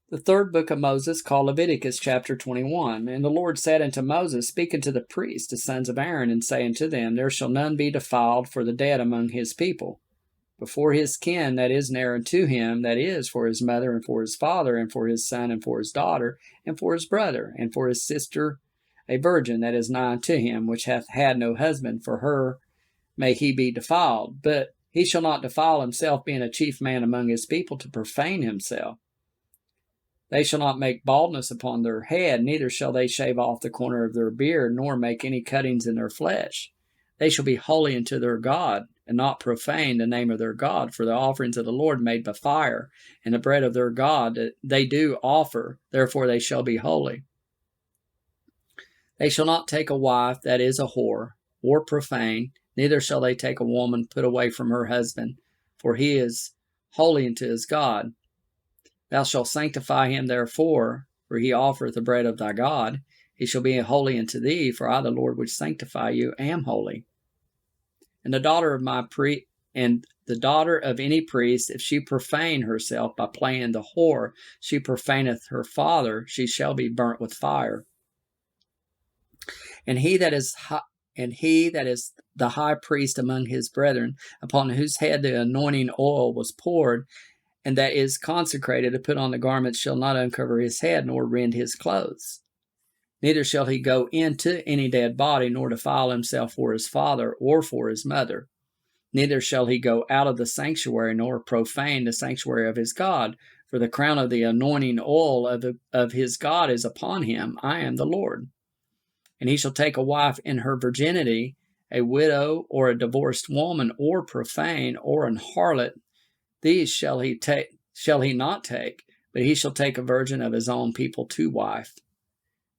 The third book of Moses, called Leviticus, chapter 21. And the Lord said unto Moses, Speak unto the priests, the sons of Aaron, and say unto them, There shall none be defiled for the dead among his people, before his kin that is near unto him, that is, for his mother, and for his father, and for his son, and for his daughter, and for his brother, and for his sister, a virgin that is nigh unto him, which hath had no husband, for her may he be defiled. But he shall not defile himself, being a chief man among his people, to profane himself. They shall not make baldness upon their head, neither shall they shave off the corner of their beard, nor make any cuttings in their flesh. They shall be holy unto their God, and not profane the name of their God, for the offerings of the Lord made by fire, and the bread of their God that they do offer, therefore they shall be holy. They shall not take a wife that is a whore, or profane, neither shall they take a woman put away from her husband, for he is holy unto his God. Thou shalt sanctify him therefore, for he offereth the bread of thy God. He shall be holy unto thee, for I the Lord which sanctify you am holy. And the daughter of any priest, if she profane herself by playing the whore, she profaneth her father, she shall be burnt with fire. And he that is the high priest among his brethren, upon whose head the anointing oil was poured, and that is consecrated to put on the garments, shall not uncover his head, nor rend his clothes. Neither shall he go into any dead body, nor defile himself for his father or for his mother. Neither shall he go out of the sanctuary, nor profane the sanctuary of his God, for the crown of the anointing oil of his God is upon him. I am the Lord. And he shall take a wife in her virginity, a widow, or a divorced woman, or profane, or an harlot. These shall he not take, but he shall take a virgin of his own people to wife.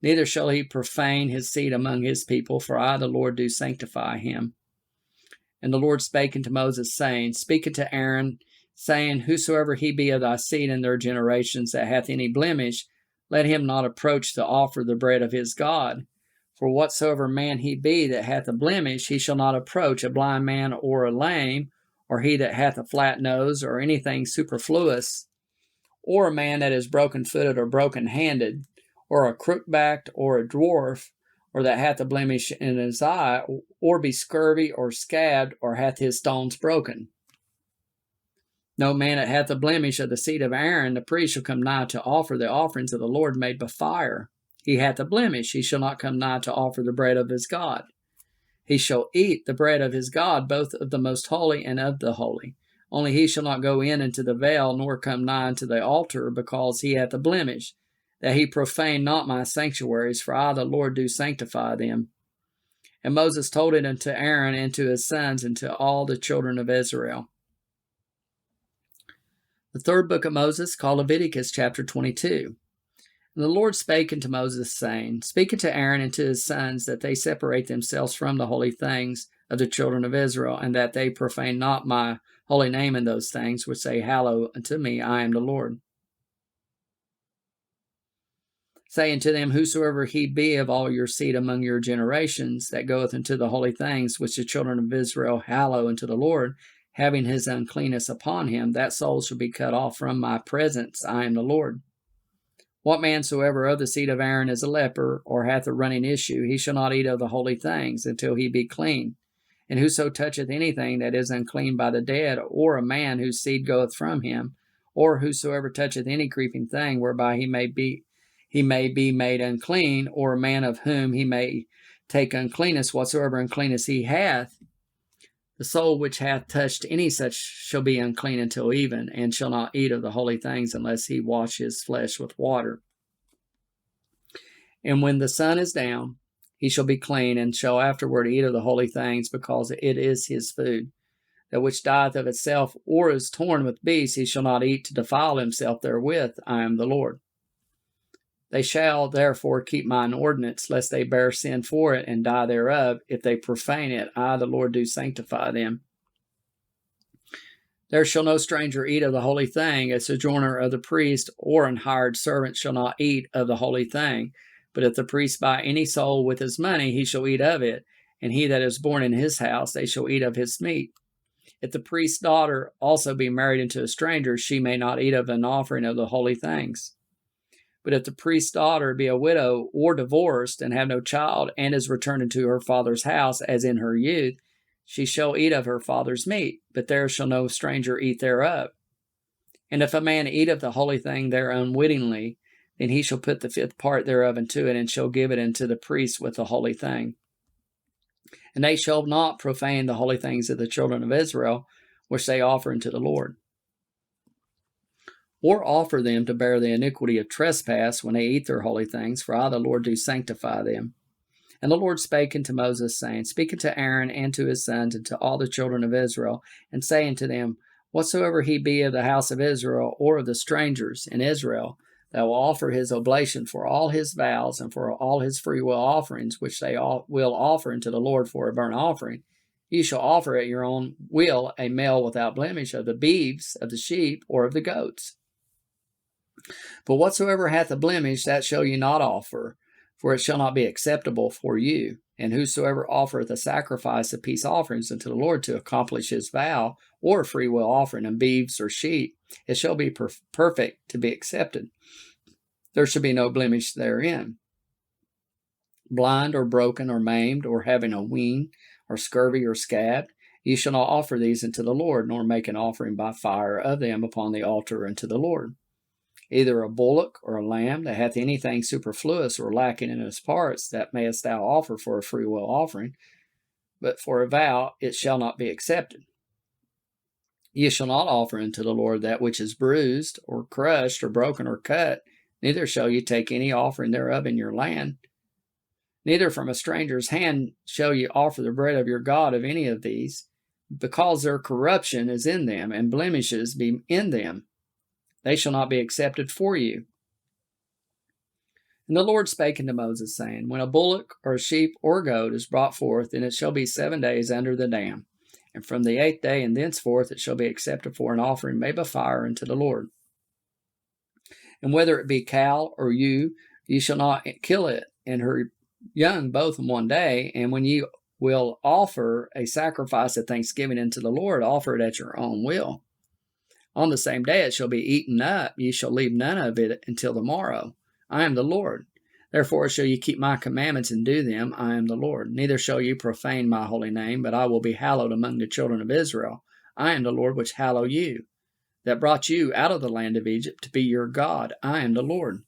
Neither shall he profane his seed among his people, for I the Lord do sanctify him. And the Lord spake unto Moses, saying, Speak unto Aaron, saying, Whosoever he be of thy seed in their generations that hath any blemish, let him not approach to offer the bread of his God. For whatsoever man he be that hath a blemish, he shall not approach, a blind man or a lame, or he that hath a flat nose, or anything superfluous, or a man that is broken-footed or broken-handed, or a crook-backed, or a dwarf, or that hath a blemish in his eye, or be scurvy, or scabbed, or hath his stones broken. No man that hath a blemish of the seed of Aaron, the priest, shall come nigh to offer the offerings of the Lord made by fire. He hath a blemish, he shall not come nigh to offer the bread of his God. He shall eat the bread of his God, both of the most holy and of the holy. Only he shall not go in into the veil, nor come nigh unto the altar, because he hath a blemish, that he profane not my sanctuaries, for I the Lord do sanctify them. And Moses told it unto Aaron and to his sons and to all the children of Israel. The third book of Moses, called Leviticus, chapter 22. And the Lord spake unto Moses, saying, Speak unto Aaron and to his sons, that they separate themselves from the holy things of the children of Israel, and that they profane not my holy name in those things which they hallow unto me. I am the Lord. Say unto them, Whosoever he be of all your seed among your generations, that goeth into the holy things which the children of Israel hallow unto the Lord, having his uncleanness upon him, that soul shall be cut off from my presence. I am the Lord. What man soever of the seed of Aaron is a leper, or hath a running issue, he shall not eat of the holy things until he be clean. And whoso toucheth anything that is unclean by the dead, or a man whose seed goeth from him, or whosoever toucheth any creeping thing whereby he may be made unclean, or a man of whom he may take uncleanness, whatsoever uncleanness he hath, the soul which hath touched any such shall be unclean until even, and shall not eat of the holy things unless he wash his flesh with water. And when the sun is down, he shall be clean, and shall afterward eat of the holy things, because it is his food. That which dieth of itself, or is torn with beasts, he shall not eat to defile himself therewith. I am the Lord. They shall therefore keep mine ordinance, lest they bear sin for it, and die thereof. If they profane it, I, the Lord, do sanctify them. There shall no stranger eat of the holy thing. A sojourner of the priest, or an hired servant, shall not eat of the holy thing. But if the priest buy any soul with his money, he shall eat of it, and he that is born in his house, they shall eat of his meat. If the priest's daughter also be married unto a stranger, she may not eat of an offering of the holy things. But if the priest's daughter be a widow or divorced, and have no child, and is returned into her father's house, as in her youth, she shall eat of her father's meat, but there shall no stranger eat thereof. And if a man eat of the holy thing there unwittingly, then he shall put the fifth part thereof into it, and shall give it unto the priest with the holy thing. And they shall not profane the holy things of the children of Israel, which they offer unto the Lord, or offer them to bear the iniquity of trespass when they eat their holy things, for I, the Lord, do sanctify them. And the Lord spake unto Moses, saying, Speak unto Aaron and to his sons and to all the children of Israel, and say unto them, Whatsoever he be of the house of Israel, or of the strangers in Israel, that will offer his oblation for all his vows and for all his freewill offerings, which they will offer unto the Lord for a burnt offering, ye shall offer at your own will a male without blemish of the beeves, of the sheep, or of the goats. But whatsoever hath a blemish, that shall ye not offer, for it shall not be acceptable for you. And whosoever offereth a sacrifice of peace offerings unto the Lord to accomplish his vow, or a freewill offering of beeves or sheep, it shall be perfect to be accepted. There shall be no blemish therein. Blind or broken or maimed, or having a wean, or scurvy or scab, ye shall not offer these unto the Lord, nor make an offering by fire of them upon the altar unto the Lord. Either a bullock or a lamb that hath anything superfluous or lacking in its parts, that mayest thou offer for a freewill offering, but for a vow it shall not be accepted. Ye shall not offer unto the Lord that which is bruised, or crushed, or broken, or cut, neither shall ye take any offering thereof in your land. Neither from a stranger's hand shall ye offer the bread of your God of any of these, because their corruption is in them, and blemishes be in them. They shall not be accepted for you. And the Lord spake unto Moses, saying, When a bullock or a sheep or a goat is brought forth, then it shall be 7 days under the dam. And from the 8th day and thenceforth it shall be accepted for an offering made by fire unto the Lord. And whether it be cow or ewe, ye shall not kill it and her young both in 1 day. And when ye will offer a sacrifice of thanksgiving unto the Lord, offer it at your own will. On the same day it shall be eaten up, ye shall leave none of it until the morrow. I am the Lord. Therefore shall ye keep my commandments and do them. I am the Lord. Neither shall ye profane my holy name, but I will be hallowed among the children of Israel. I am the Lord which hallow you, that brought you out of the land of Egypt to be your God. I am the Lord.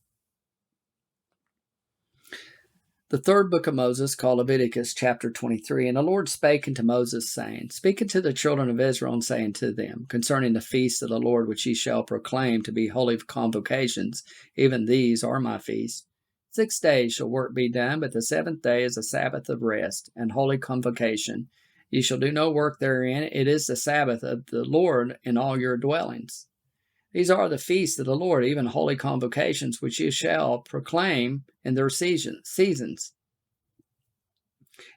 The third book of Moses, called Leviticus, chapter 23. And the Lord spake unto Moses, saying, Speak unto the children of Israel, and say unto them, concerning the feasts of the Lord, which ye shall proclaim to be holy convocations, even these are my feasts. 6 days shall work be done, but the 7th day is a Sabbath of rest, and holy convocation. Ye shall do no work therein. It is the Sabbath of the Lord in all your dwellings. These are the feasts of the Lord, even holy convocations, which you shall proclaim in their seasons.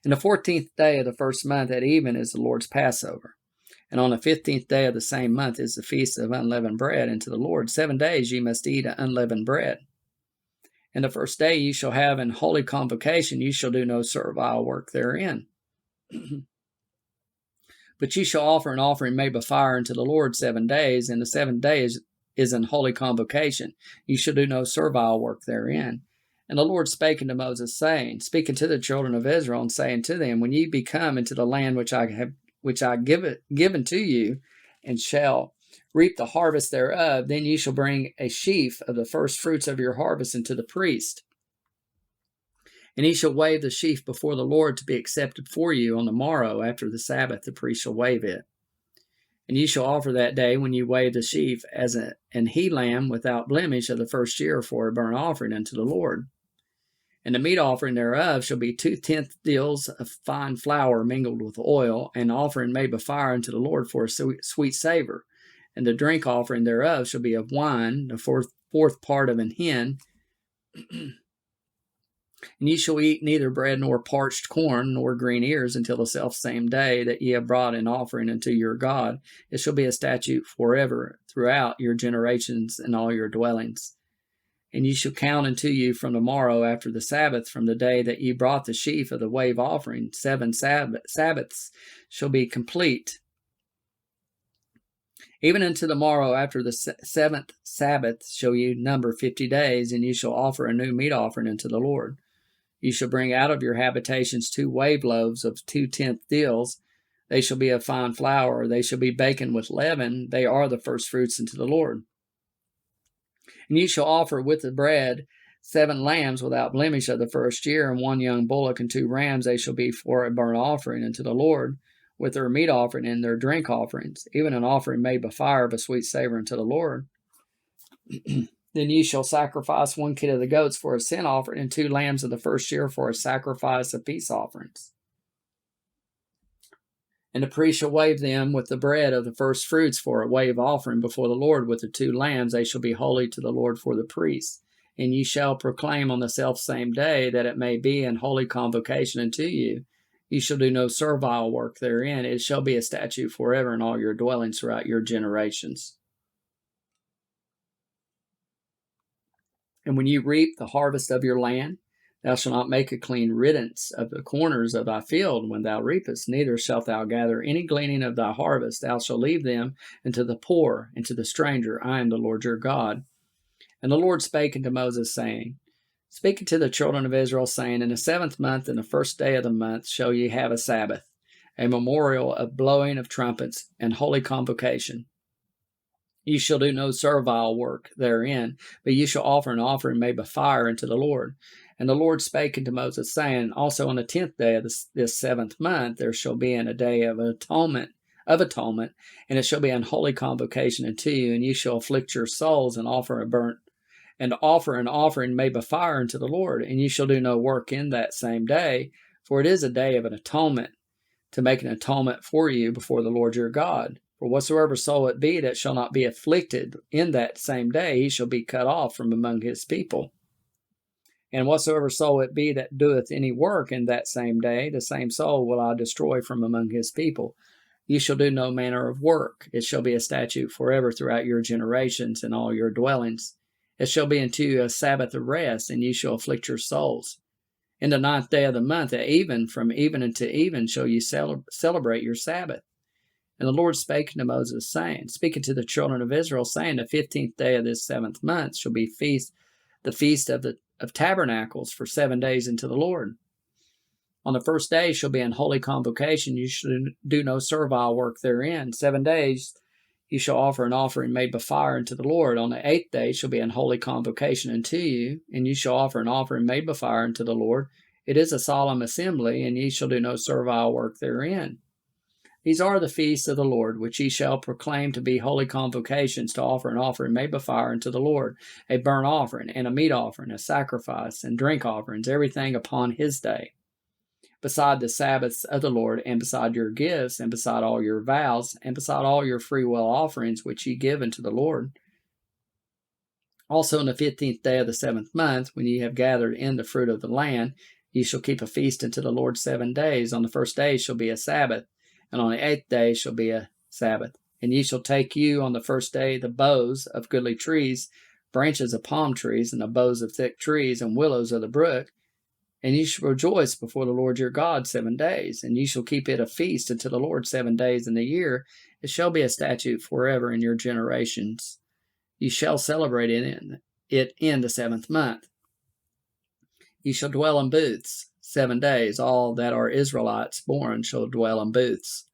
And the 14th day of the first month at even is the Lord's Passover. And on the 15th day of the same month is the feast of unleavened bread unto the Lord. 7 days ye must eat unleavened bread. And the first day ye shall have in holy convocation, ye shall do no servile work therein. But ye shall offer an offering made by fire unto the Lord 7 days, and the 7th day is is an holy convocation. You shall do no servile work therein. And the Lord spake unto Moses, saying, speaking to the children of Israel, and saying to them, when ye be come into the land which I given to you, and shall reap the harvest thereof, then ye shall bring a sheaf of the first fruits of your harvest unto the priest. And he shall wave the sheaf before the Lord to be accepted for you on the morrow after the Sabbath, the priest shall wave it. And ye shall offer that day when you wave the sheaf as an he lamb without blemish of the first year for a burnt offering unto the Lord. And the meat offering thereof shall be 2/10 deals of fine flour mingled with oil, and offering made by fire unto the Lord for a sweet savor. And the drink offering thereof shall be of wine, the fourth part of an hin. And ye shall eat neither bread nor parched corn nor green ears until the selfsame day that ye have brought an offering unto your God. It shall be a statute forever throughout your generations and all your dwellings. And ye shall count unto you from the morrow after the Sabbath, from the day that ye brought the sheaf of the wave offering. 7 Sabbaths shall be complete. Even unto the morrow after the 7th Sabbath shall ye number 50 days, and ye shall offer a new meat offering unto the Lord. You shall bring out of your habitations 2 wave loaves of 2/10 deals. They shall be of fine flour. They shall be baken with leaven. They are the first fruits unto the Lord. And ye shall offer with the bread 7 lambs without blemish of the first year, and 1 young bullock and 2 rams. They shall be for a burnt offering unto the Lord, with their meat offering and their drink offerings, even an offering made by fire of a sweet savor unto the Lord. Then ye shall sacrifice 1 kid of the goats for a sin offering, and 2 lambs of the first year for a sacrifice of peace offerings. And the priest shall wave them with the bread of the first fruits for a wave offering before the Lord with the 2 lambs. They shall be holy to the Lord for the priest. And ye shall proclaim on the selfsame day that it may be an holy convocation unto you. Ye shall do no servile work therein. It shall be a statute forever in all your dwellings throughout your generations. And when ye reap the harvest of your land, thou shalt not make a clean riddance of the corners of thy field when thou reapest, neither shalt thou gather any gleaning of thy harvest. Thou shalt leave them unto the poor and to the stranger. I am the Lord your God. And the Lord spake unto Moses, saying, speaking to the children of Israel, saying, in the 7th month, and the first day of the month, shall ye have a Sabbath, a memorial of blowing of trumpets, and holy convocation. Ye shall do no servile work therein, but ye shall offer an offering made by fire unto the Lord. And the Lord spake unto Moses, saying, also on the 10th day of this 7th month there shall be a day of atonement, and it shall be an holy convocation unto you, and ye shall afflict your souls, and offer an offering made by fire unto the Lord. And ye shall do no work in that same day, for it is a day of an atonement, to make an atonement for you before the Lord your God. For whatsoever soul it be that shall not be afflicted in that same day, he shall be cut off from among his people. And whatsoever soul it be that doeth any work in that same day, the same soul will I destroy from among his people. Ye shall do no manner of work. It shall be a statute forever throughout your generations and all your dwellings. It shall be unto you a Sabbath of rest, and ye shall afflict your souls. In the 9th day of the month, at even, from even unto even, shall ye celebrate your Sabbath. And the Lord spake unto Moses, saying, speaking to the children of Israel, saying, the 15th day of this 7th month shall be the feast of tabernacles for 7 days unto the Lord. On the first day shall be an holy convocation. You shall do no servile work therein. 7 days you shall offer an offering made by fire unto the Lord. On the 8th day shall be an holy convocation unto you, and you shall offer an offering made by fire unto the Lord. It is a solemn assembly, and ye shall do no servile work therein. These are the feasts of the Lord, which ye shall proclaim to be holy convocations, to offer an offering made by fire unto the Lord, a burnt offering, and a meat offering, a sacrifice, and drink offerings, everything upon his day, beside the Sabbaths of the Lord, and beside your gifts, and beside all your vows, and beside all your freewill offerings which ye give unto the Lord. Also on the 15th day of the 7th month, when ye have gathered in the fruit of the land, ye shall keep a feast unto the Lord 7 days. On the first day shall be a Sabbath, and on the 8th day shall be a Sabbath. And ye shall take you on the first day the boughs of goodly trees, branches of palm trees, and the boughs of thick trees, and willows of the brook, and ye shall rejoice before the Lord your God 7 days. And ye shall keep it a feast unto the Lord 7 days in the year. It shall be a statute forever in your generations. ye shall celebrate it in the 7th month. Ye shall dwell in booths 7 days. All that are Israelites born shall dwell in booths,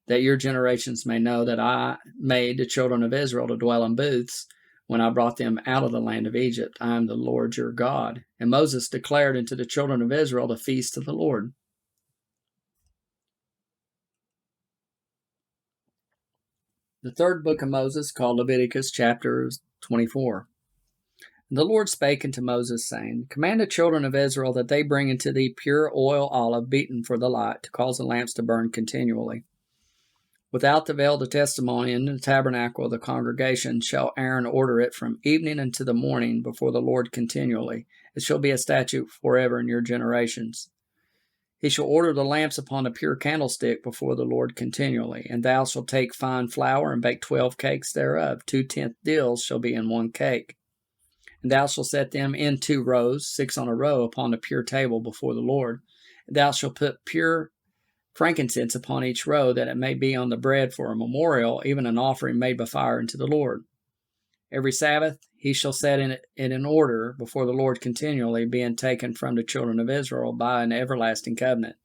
that your generations may know that I made the children of Israel to dwell in booths when I brought them out of the land of Egypt. I am the Lord your God. And Moses declared unto the children of Israel the feast of the Lord. The 3rd book of Moses, called Leviticus, chapter 24. And the Lord spake unto Moses, saying, Command the children of Israel that they bring unto thee pure oil olive beaten for the light, to cause the lamps to burn continually. Without the veil of the testimony in the tabernacle of the congregation shall Aaron order it from evening unto the morning before the Lord continually. It shall be a statute forever in your generations. He shall order the lamps upon a pure candlestick before the Lord continually. And thou shalt take fine flour and bake 12 cakes thereof. 2/10 deals shall be in 1 cake. And thou shalt set them in 2 rows, 6 on a row, upon the pure table before the Lord. And thou shalt put pure frankincense upon each row, that it may be on the bread for a memorial, even an offering made by fire unto the Lord. Every Sabbath he shall set it in order before the Lord continually, being taken from the children of Israel by an everlasting covenant.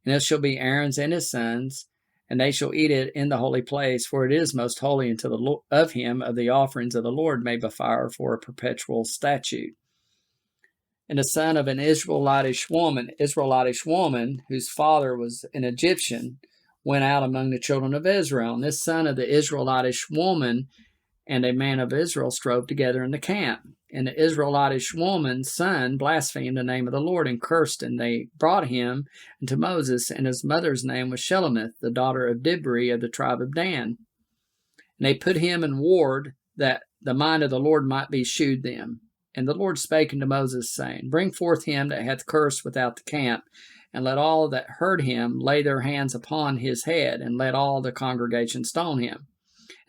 And it shall be Aaron's and his sons, and they shall eat it in the holy place, for it is most holy unto the Lord, of him of the offerings of the Lord made by fire for a perpetual statute. And the son of an Israelitish woman, whose father was an Egyptian, went out among the children of Israel. And this son of the Israelitish woman and a man of Israel strove together in the camp. And the Israelitish woman's son blasphemed the name of the Lord and cursed, and they brought him unto Moses, and his mother's name was Shelemith, the daughter of Dibri of the tribe of Dan. And they put him in ward, that the mind of the Lord might be shewed them. And the Lord spake unto Moses, saying, Bring forth him that hath cursed without the camp, and let all that heard him lay their hands upon his head, and let all the congregation stone him.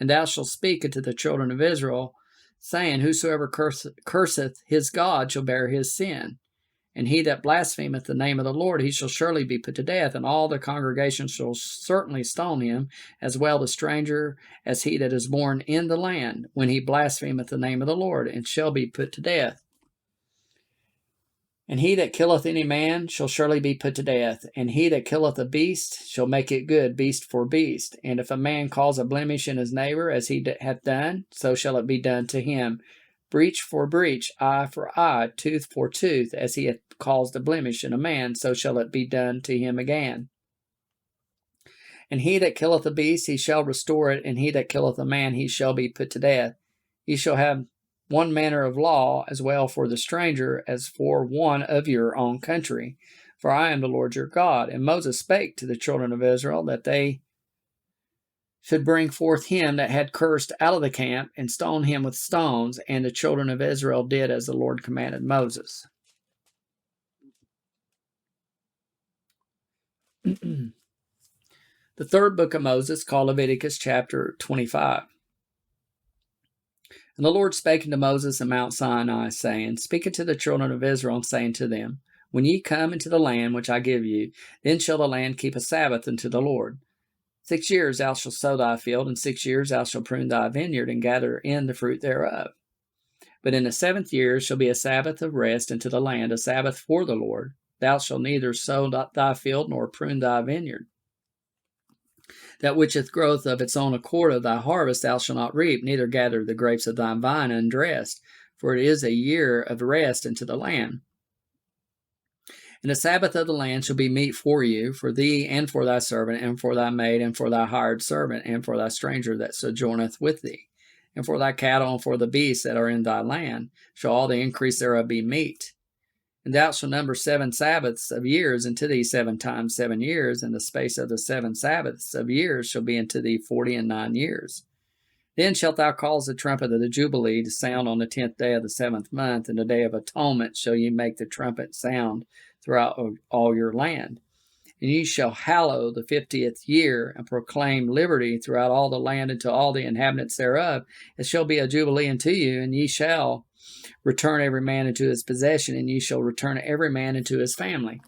And thou shalt speak unto the children of Israel, saying, Whosoever curseth his God shall bear his sin. And he that blasphemeth the name of the Lord, he shall surely be put to death, and all the congregation shall certainly stone him, as well the stranger as he that is born in the land, when he blasphemeth the name of the Lord, and shall be put to death. And he that killeth any man shall surely be put to death. And he that killeth a beast shall make it good, beast for beast. And if a man cause a blemish in his neighbor, as he hath done, so shall it be done to him. Breach for breach, eye for eye, tooth for tooth, as he hath caused a blemish in a man, so shall it be done to him again. And he that killeth a beast, he shall restore it, and he that killeth a man, he shall be put to death. Ye shall have one manner of law, as well for the stranger as for one of your own country. For I am the Lord your God. And Moses spake to the children of Israel that they should bring forth him that had cursed out of the camp, and stone him with stones. And the children of Israel did as the Lord commanded Moses. The 3rd book of Moses, called Leviticus, chapter 25. And the Lord spake unto Moses in Mount Sinai, saying, Speak unto the children of Israel, and saying to them, When ye come into the land which I give you, then shall the land keep a Sabbath unto the Lord. 6 years thou shalt sow thy field, and 6 years thou shalt prune thy vineyard, and gather in the fruit thereof. But in the 7th year shall be a Sabbath of rest unto the land, a Sabbath for the Lord. Thou shalt neither sow thy field, nor prune thy vineyard. That which hath growth of its own accord of thy harvest thou shalt not reap, neither gather the grapes of thy vine undressed, for it is a year of rest unto the land. And the Sabbath of the land shall be meat for you, for thee, and for thy servant, and for thy maid, and for thy hired servant, and for thy stranger that sojourneth with thee, and for thy cattle, and for the beasts that are in thy land, shall all the increase thereof be meat. And thou shalt number 7 Sabbaths of years unto thee 7 times 7 years, and the space of the 7 Sabbaths of years shall be unto thee 49 years. Then shalt thou cause the trumpet of the Jubilee to sound on the 10th day of the 7th month, and the day of atonement shall ye make the trumpet sound throughout all your land. And ye shall hallow the 50th year, and proclaim liberty throughout all the land unto all the inhabitants thereof. It shall be a jubilee unto you, and ye shall return every man into his possession, and ye shall return every man into his family.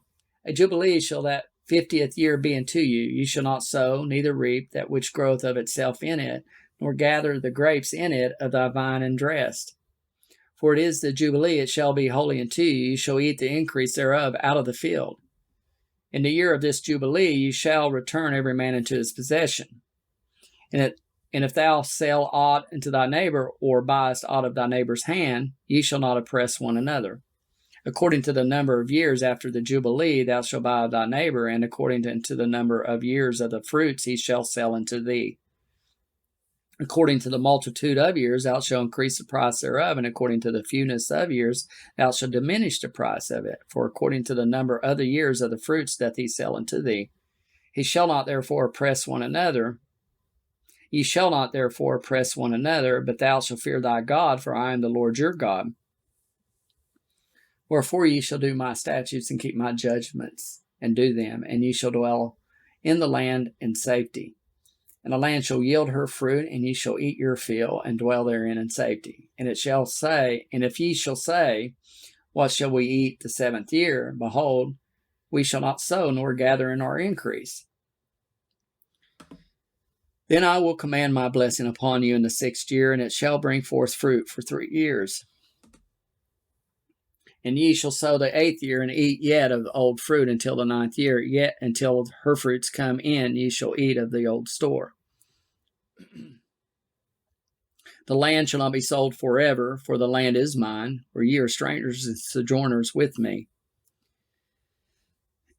A jubilee shall that 50th year be unto you. Ye shall not sow, neither reap that which groweth of itself in it, nor gather the grapes in it of thy vine and dressed. For it is the Jubilee, it shall be holy unto you. You shall eat the increase thereof out of the field. In the year of this Jubilee you shall return every man into his possession. And if thou sell aught unto thy neighbor, or buyest aught of thy neighbor's hand, ye shall not oppress one another. According to the number of years after the Jubilee thou shalt buy of thy neighbor, and according to the number of years of the fruits he shall sell unto thee. According to the multitude of years thou shalt increase the price thereof, and according to the fewness of years thou shalt diminish the price of it. For according to the number of the years of the fruits doth he sell unto thee. He shall not therefore oppress one another. Ye shall not therefore oppress one another, but thou shalt fear thy God, for I am the Lord your God. Wherefore ye shall do my statutes and keep my judgments, and do them, and ye shall dwell in the land in safety. And the land shall yield her fruit, and ye shall eat your fill, and dwell therein in safety. And it shall say, and if ye shall say, what shall we eat the 7th year? Behold, we shall not sow, nor gather in our increase. Then I will command my blessing upon you in the 6th year, and it shall bring forth fruit for 3 years. And ye shall sow the 8th year, and eat yet of the old fruit until the 9th year, yet until her fruits come in, ye shall eat of the old store. The land shall not be sold forever, for the land is mine, for ye are strangers and sojourners with me.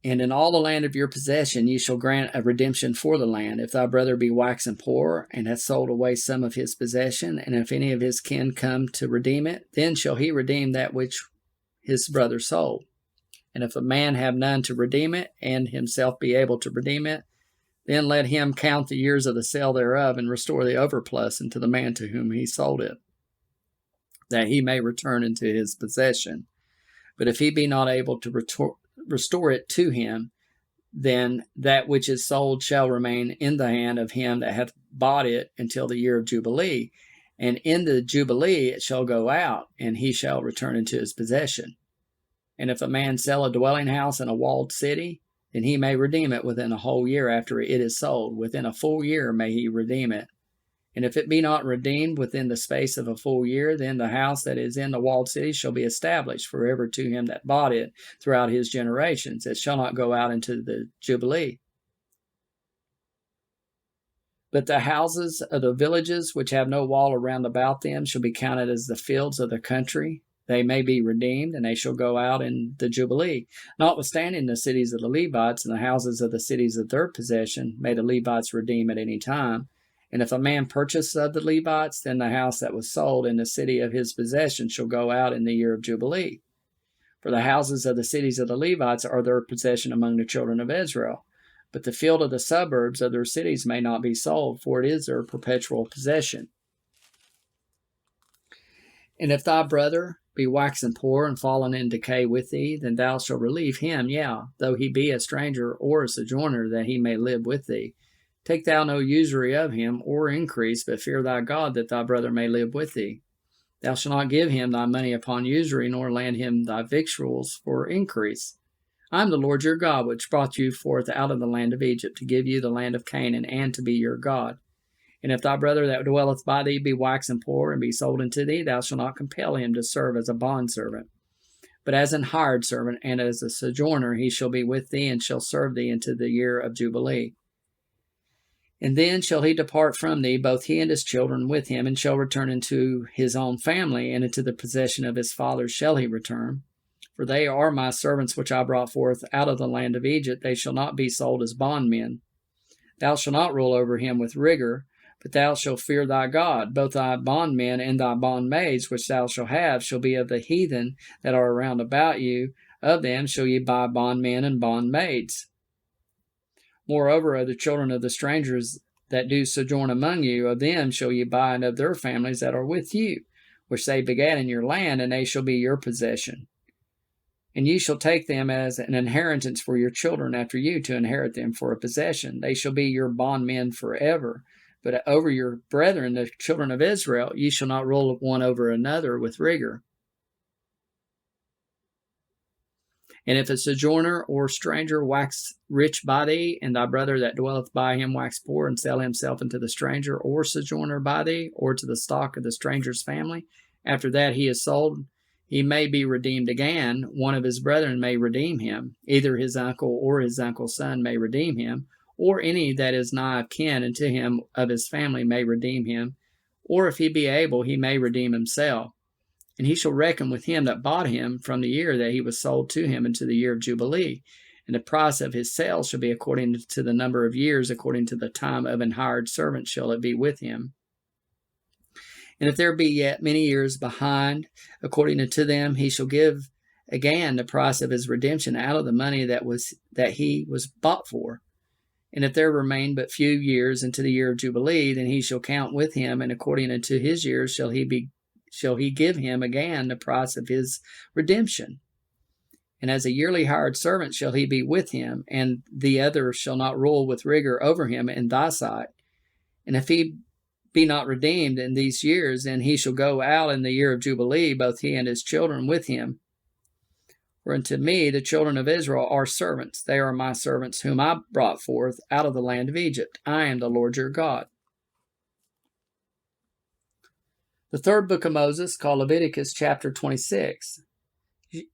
And in all the land of your possession ye shall grant a redemption for the land. If thy brother be waxen poor, and hath sold away some of his possession, and if any of his kin come to redeem it, then shall he redeem that which his brother sold. And if a man have none to redeem it, and himself be able to redeem it, then let him count the years of the sale thereof, and restore the overplus unto the man to whom he sold it, that he may return into his possession. But if he be not able to restore it to him, then that which is sold shall remain in the hand of him that hath bought it until the year of Jubilee. And in the Jubilee it shall go out, and he shall return into his possession. And if a man sell a dwelling house in a walled city, then he may redeem it within a whole year after it is sold. Within a full year may he redeem it. And if it be not redeemed within the space of a full year, then the house that is in the walled city shall be established forever to him that bought it throughout his generations. It shall not go out into the Jubilee. But the houses of the villages which have no wall around about them shall be counted as the fields of the country. They may be redeemed, and they shall go out in the Jubilee. Notwithstanding, the cities of the Levites and the houses of the cities of their possession may the Levites redeem at any time. And if a man purchase of the Levites, then the house that was sold in the city of his possession shall go out in the year of Jubilee. For the houses of the cities of the Levites are their possession among the children of Israel. But the field of the suburbs of their cities may not be sold, for it is their perpetual possession. And if thy brother be waxen poor and fallen in decay with thee, then thou shalt relieve him, though he be a stranger or a sojourner, that he may live with thee. Take thou no usury of him, or increase, but fear thy God, that thy brother may live with thee. Thou shalt not give him thy money upon usury, nor lend him thy victuals for increase. I am the Lord your God, which brought you forth out of the land of Egypt, to give you the land of Canaan, and to be your God. And if thy brother that dwelleth by thee be waxen poor, and be sold unto thee, thou shalt not compel him to serve as a bondservant. But as an hired servant, and as a sojourner, he shall be with thee, and shall serve thee into the year of Jubilee. And then shall he depart from thee, both he and his children with him, and shall return into his own family, and into the possession of his fathers shall he return. For they are my servants which I brought forth out of the land of Egypt. They shall not be sold as bondmen. Thou shalt not rule over him with rigor, but thou shalt fear thy God. Both thy bondmen and thy bondmaids which thou shalt have shall be of the heathen that are round about you. Of them shall ye buy bondmen and bondmaids. Moreover, of the children of the strangers that do sojourn among you, of them shall ye buy, and of their families that are with you, which they begat in your land, and they shall be your possession. And ye shall take them as an inheritance for your children after you, to inherit them for a possession. They shall be your bondmen forever. But over your brethren, the children of Israel, ye shall not rule one over another with rigor. And if a sojourner or stranger wax rich by thee, and thy brother that dwelleth by him wax poor, and sell himself unto the stranger or sojourner by thee, or to the stock of the stranger's family, after that he is sold, he may be redeemed again. One of his brethren may redeem him. Either his uncle or his uncle's son may redeem him, or any that is nigh of kin unto him of his family may redeem him. Or if he be able, he may redeem himself. And he shall reckon with him that bought him from the year that he was sold to him unto the year of Jubilee. And the price of his sale shall be according to the number of years, according to the time of an hired servant shall it be with him. And if there be yet many years behind, according unto them, he shall give again the price of his redemption out of the money that he was bought for. And if there remain but few years unto the year of Jubilee, then he shall count with him, and according unto his years shall he give him again the price of his redemption. And as a yearly hired servant shall he be with him, and the other shall not rule with rigor over him in thy sight. And if he be not redeemed in these years, then he shall go out in the year of Jubilee, both he and his children with him. For unto me the children of Israel are servants. They are my servants, whom I brought forth out of the land of Egypt. I am the Lord your God. The third book of Moses, called Leviticus, chapter 26.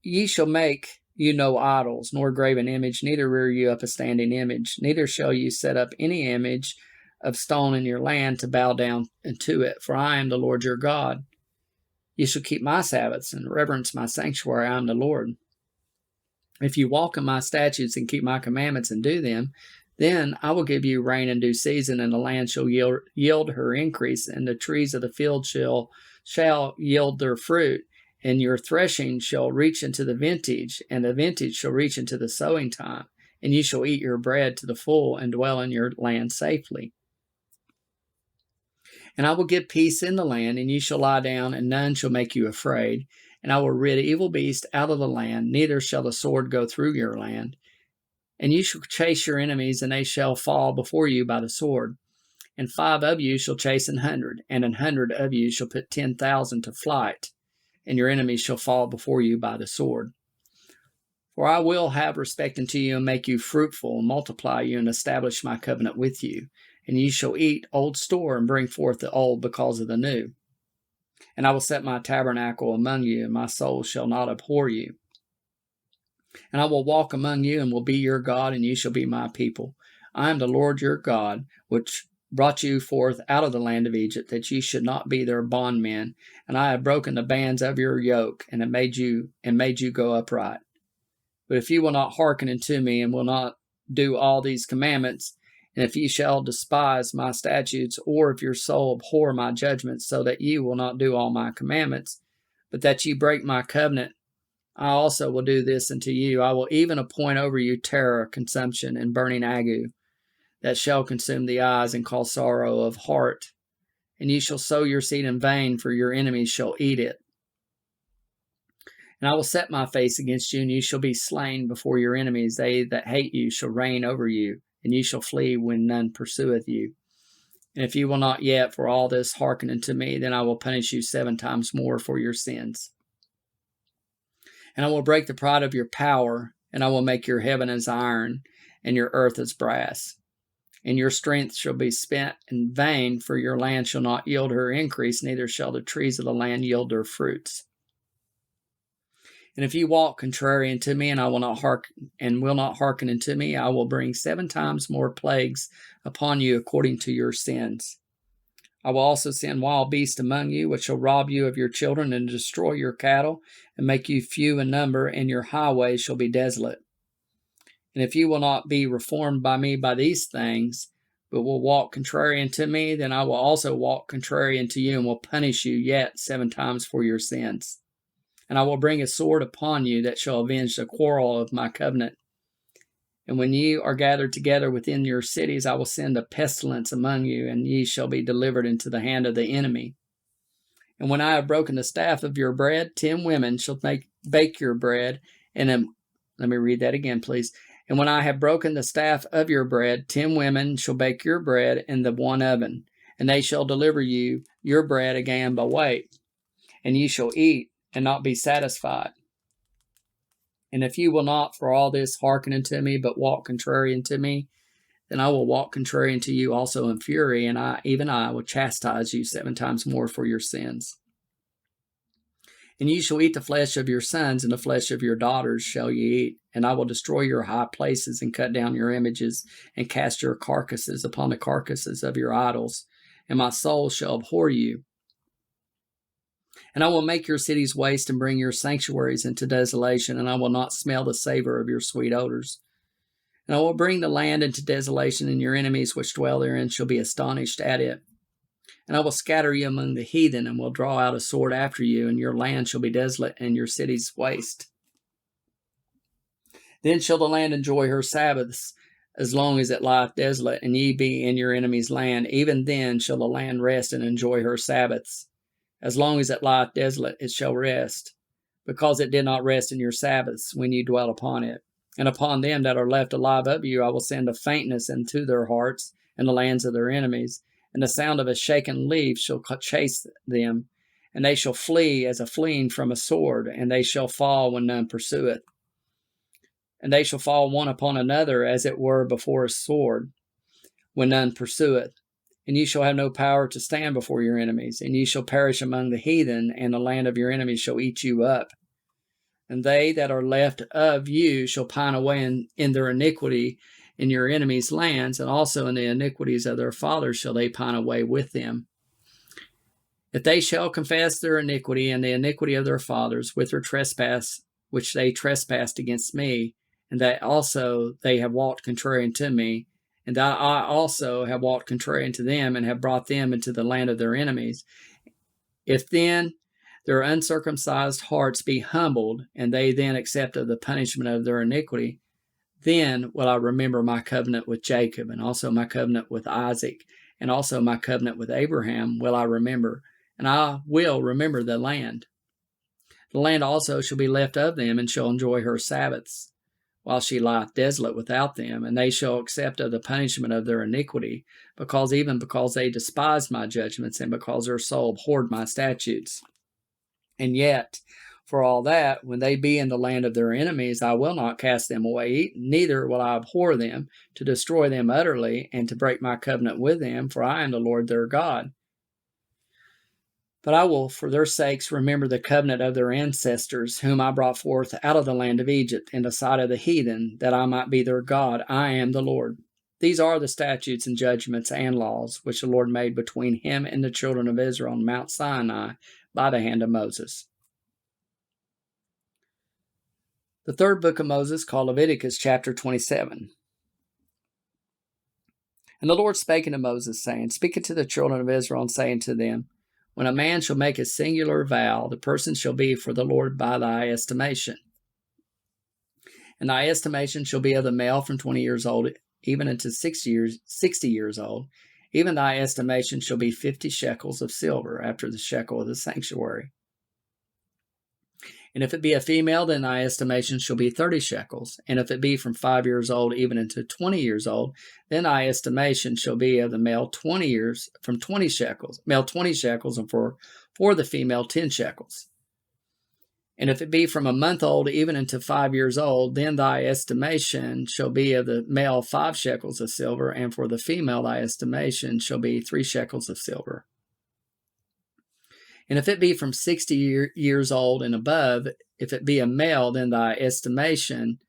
Ye shall make you no idols, nor graven image, neither rear you up a standing image, neither shall you set up any image of stone in your land to bow down unto it, for I am the Lord your God. You shall keep my Sabbaths and reverence my sanctuary. I am the Lord. If you walk in my statutes and keep my commandments and do them, then I will give you rain in due season, and the land shall yield her increase, and the trees of the field shall yield their fruit, and your threshing shall reach into the vintage, and the vintage shall reach into the sowing time, and ye shall eat your bread to the full, and dwell in your land safely. And I will give peace in the land, and ye shall lie down, and none shall make you afraid. And I will rid evil beasts out of the land, neither shall the sword go through your land. And you shall chase your enemies, and they shall fall before you by the sword. And 5 of you shall chase 100, and 100 of you shall put 10,000 to flight, and your enemies shall fall before you by the sword. For I will have respect unto you, and make you fruitful, and multiply you, and establish my covenant with you. And ye shall eat old store, and bring forth the old because of the new. And I will set my tabernacle among you, and my soul shall not abhor you. And I will walk among you, and will be your God, and you shall be my people. I am the Lord your God, which brought you forth out of the land of Egypt, that ye should not be their bondmen. And I have broken the bands of your yoke, and have made you go upright. But if you will not hearken unto me, and will not do all these commandments, and if ye shall despise my statutes, or if your soul abhor my judgments, so that ye will not do all my commandments, but that ye break my covenant, I also will do this unto you. I will even appoint over you terror, consumption, and burning ague, that shall consume the eyes and cause sorrow of heart. And ye shall sow your seed in vain, for your enemies shall eat it. And I will set my face against you, and ye shall be slain before your enemies. They that hate you shall reign over you, and ye shall flee when none pursueth you. And if you will not yet for all this hearken unto me, then I will punish you 7 times more for your sins. And I will break the pride of your power, and I will make your heaven as iron, and your earth as brass. And your strength shall be spent in vain, for your land shall not yield her increase, neither shall the trees of the land yield their fruits. And if you walk contrary unto me, and will not hearken unto me, I will bring 7 times more plagues upon you according to your sins. I will also send wild beasts among you, which shall rob you of your children, and destroy your cattle, and make you few in number, and your highways shall be desolate. And if you will not be reformed by me by these things, but will walk contrary unto me, then I will also walk contrary unto you, and will punish you yet 7 times for your sins. And I will bring a sword upon you that shall avenge the quarrel of my covenant. And when ye are gathered together within your cities, I will send a pestilence among you, and ye shall be delivered into the hand of the enemy. And when I have broken the staff of your bread, 10 women shall bake your bread. And let me read that again, please. And when I have broken the staff of your bread, 10 women shall bake your bread in the one oven, and they shall deliver you your bread again by weight. And ye shall eat, and not be satisfied. And if you will not for all this hearken unto me, but walk contrary unto me, then I will walk contrary unto you also in fury, and I will chastise you 7 times more for your sins. And ye shall eat the flesh of your sons, and the flesh of your daughters shall ye eat. And I will destroy your high places, and cut down your images, and cast your carcasses upon the carcasses of your idols. And my soul shall abhor you. And I will make your cities waste, and bring your sanctuaries into desolation, and I will not smell the savor of your sweet odors. And I will bring the land into desolation, and your enemies which dwell therein shall be astonished at it. And I will scatter you among the heathen, and will draw out a sword after you, and your land shall be desolate, and your cities waste. Then shall the land enjoy her Sabbaths, as long as it lieth desolate, and ye be in your enemy's land. Even then shall the land rest and enjoy her Sabbaths. As long as it lieth desolate, it shall rest, because it did not rest in your Sabbaths when ye dwelt upon it. And upon them that are left alive of you I will send a faintness into their hearts, and the lands of their enemies. And the sound of a shaken leaf shall chase them, and they shall flee as a fleeing from a sword, and they shall fall when none pursueth. And they shall fall one upon another, as it were before a sword, when none pursueth. And ye shall have no power to stand before your enemies, and ye shall perish among the heathen, and the land of your enemies shall eat you up. And they that are left of you shall pine away in their iniquity in your enemies' lands, and also in the iniquities of their fathers shall they pine away with them. If they shall confess their iniquity and the iniquity of their fathers with their trespass, which they trespassed against me, and that also they have walked contrary unto me, and that I also have walked contrary unto them, and have brought them into the land of their enemies, if then their uncircumcised hearts be humbled, and they then accept of the punishment of their iniquity, then will I remember my covenant with Jacob, and also my covenant with Isaac, and also my covenant with Abraham will I remember, and I will remember the land. The land also shall be left of them, and shall enjoy her Sabbaths, while she lieth desolate without them, and they shall accept of the punishment of their iniquity, because they despised my judgments, and because their soul abhorred my statutes. And yet, for all that, when they be in the land of their enemies, I will not cast them away, neither will I abhor them, to destroy them utterly, and to break my covenant with them, for I am the Lord their God. But I will, for their sakes, remember the covenant of their ancestors, whom I brought forth out of the land of Egypt, in the sight of the heathen, that I might be their God. I am the Lord. These are the statutes and judgments and laws, which the Lord made between him and the children of Israel on Mount Sinai by the hand of Moses. The third book of Moses, called Leviticus, chapter 27. And the Lord spake unto Moses, saying, Speak unto the children of Israel, and say unto them, When a man shall make a singular vow, the person shall be for the Lord by thy estimation. And thy estimation shall be of the male from 20 years old, even unto 60 years old. Even thy estimation shall be 50 shekels of silver, after the shekel of the sanctuary. And if it be a female, then thy estimation shall be 30 shekels. And if it be from 5 years old even unto 20 years old, then thy estimation shall be of the male 20 years, from 20 shekels, male 20 shekels, and for the female 10 shekels. And if it be from a month old even unto 5 years old, then thy estimation shall be of the male 5 shekels of silver, and for the female thy estimation shall be 3 shekels of silver. And if it be from 60 years old and above, if it be a male, then thy estimation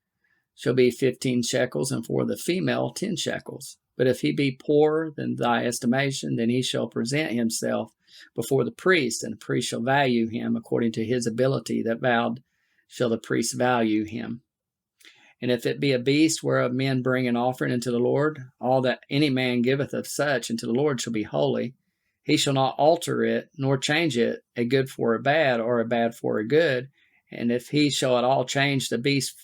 shall be 15 shekels, and for the female 10 shekels. But if he be poor than thy estimation, then he shall present himself before the priest, and the priest shall value him according to his ability that vowed shall the priest value him. And if it be a beast whereof men bring an offering unto the Lord, all that any man giveth of such unto the Lord shall be holy. He shall not alter it, nor change it, a good for a bad, or a bad for a good. And if he shall at all change the beast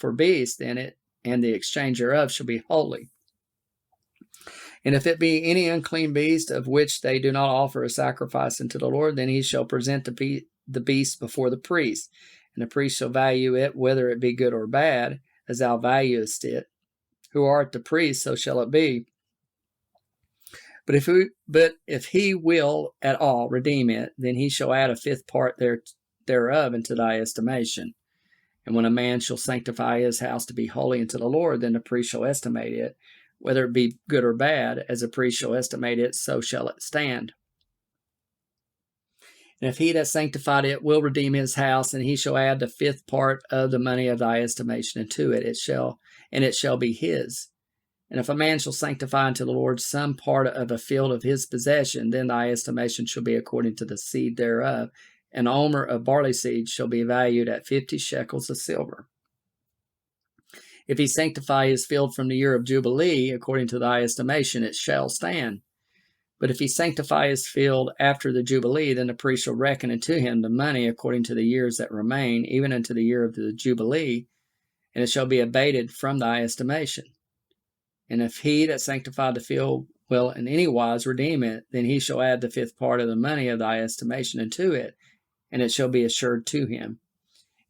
for beast, then it and the exchange thereof shall be holy. And if it be any unclean beast of which they do not offer a sacrifice unto the Lord, then he shall present the beast before the priest, and the priest shall value it, whether it be good or bad, as thou valuest it. Who art the priest, so shall it be. But if he will at all redeem it, then he shall add a fifth part thereof into thy estimation. And when a man shall sanctify his house to be holy unto the Lord, then the priest shall estimate it, whether it be good or bad, as the priest shall estimate it, so shall it stand. And if he that sanctified it will redeem his house, and he shall add the fifth part of the money of thy estimation unto it, it shall be his. And if a man shall sanctify unto the Lord some part of a field of his possession, then thy estimation shall be according to the seed thereof. An omer of barley seed shall be valued at 50 shekels of silver. If he sanctify his field from the year of Jubilee, according to thy estimation, it shall stand. But if he sanctify his field after the Jubilee, then the priest shall reckon unto him the money according to the years that remain, even unto the year of the Jubilee, and it shall be abated from thy estimation. And if he that sanctified the field will in any wise redeem it, then he shall add the fifth part of the money of thy estimation unto it, and it shall be assured to him.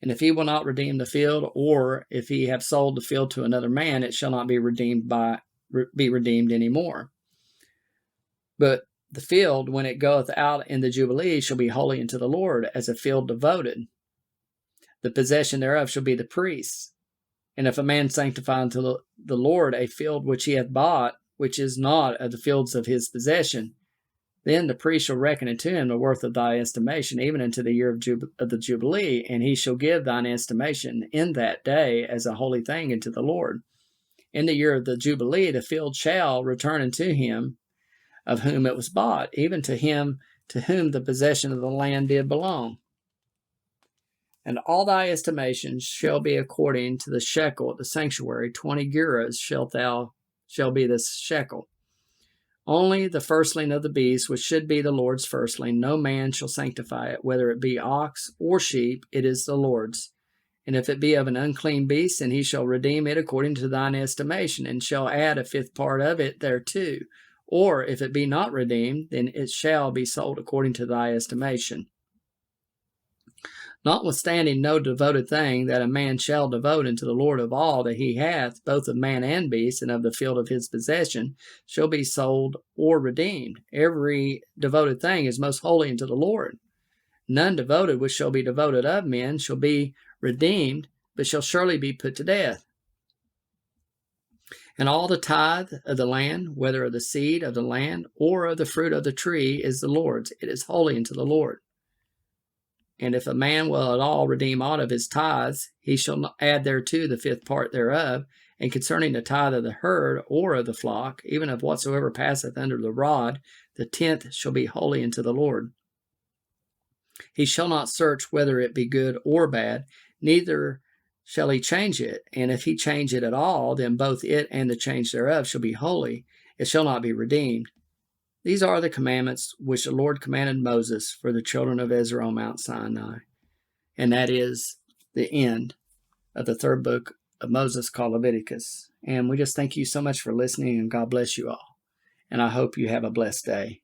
And if he will not redeem the field, or if he have sold the field to another man, it shall not be redeemed any more. But the field, when it goeth out in the Jubilee, shall be holy unto the Lord, as a field devoted. The possession thereof shall be the priest's. And if a man sanctify unto the Lord a field which he hath bought, which is not of the fields of his possession, then the priest shall reckon unto him the worth of thy estimation, even unto the year of the Jubilee, and he shall give thine estimation in that day as a holy thing unto the Lord. In the year of the Jubilee, the field shall return unto him of whom it was bought, even to him to whom the possession of the land did belong. And all thy estimations shall be according to the shekel of the sanctuary. 20 gerahs shall be the shekel. Only the firstling of the beast, which should be the Lord's firstling, no man shall sanctify it, whether it be ox or sheep, it is the Lord's. And if it be of an unclean beast, then he shall redeem it according to thine estimation, and shall add a fifth part of it thereto. Or if it be not redeemed, then it shall be sold according to thy estimation. Notwithstanding no devoted thing that a man shall devote unto the Lord of all that he hath, both of man and beast, and of the field of his possession, shall be sold or redeemed. Every devoted thing is most holy unto the Lord. None devoted which shall be devoted of men shall be redeemed, but shall surely be put to death. And all the tithe of the land, whether of the seed of the land or of the fruit of the tree, is the Lord's. It is holy unto the Lord. And if a man will at all redeem aught of his tithes, he shall add thereto the fifth part thereof. And concerning the tithe of the herd or of the flock, even of whatsoever passeth under the rod, the 10th shall be holy unto the Lord. He shall not search whether it be good or bad, neither shall he change it. And if he change it at all, then both it and the change thereof shall be holy. It shall not be redeemed. These are the commandments which the Lord commanded Moses for the children of Israel on Mount Sinai. And that is the end of the third book of Moses called Leviticus. And we just thank you so much for listening, and God bless you all. And I hope you have a blessed day.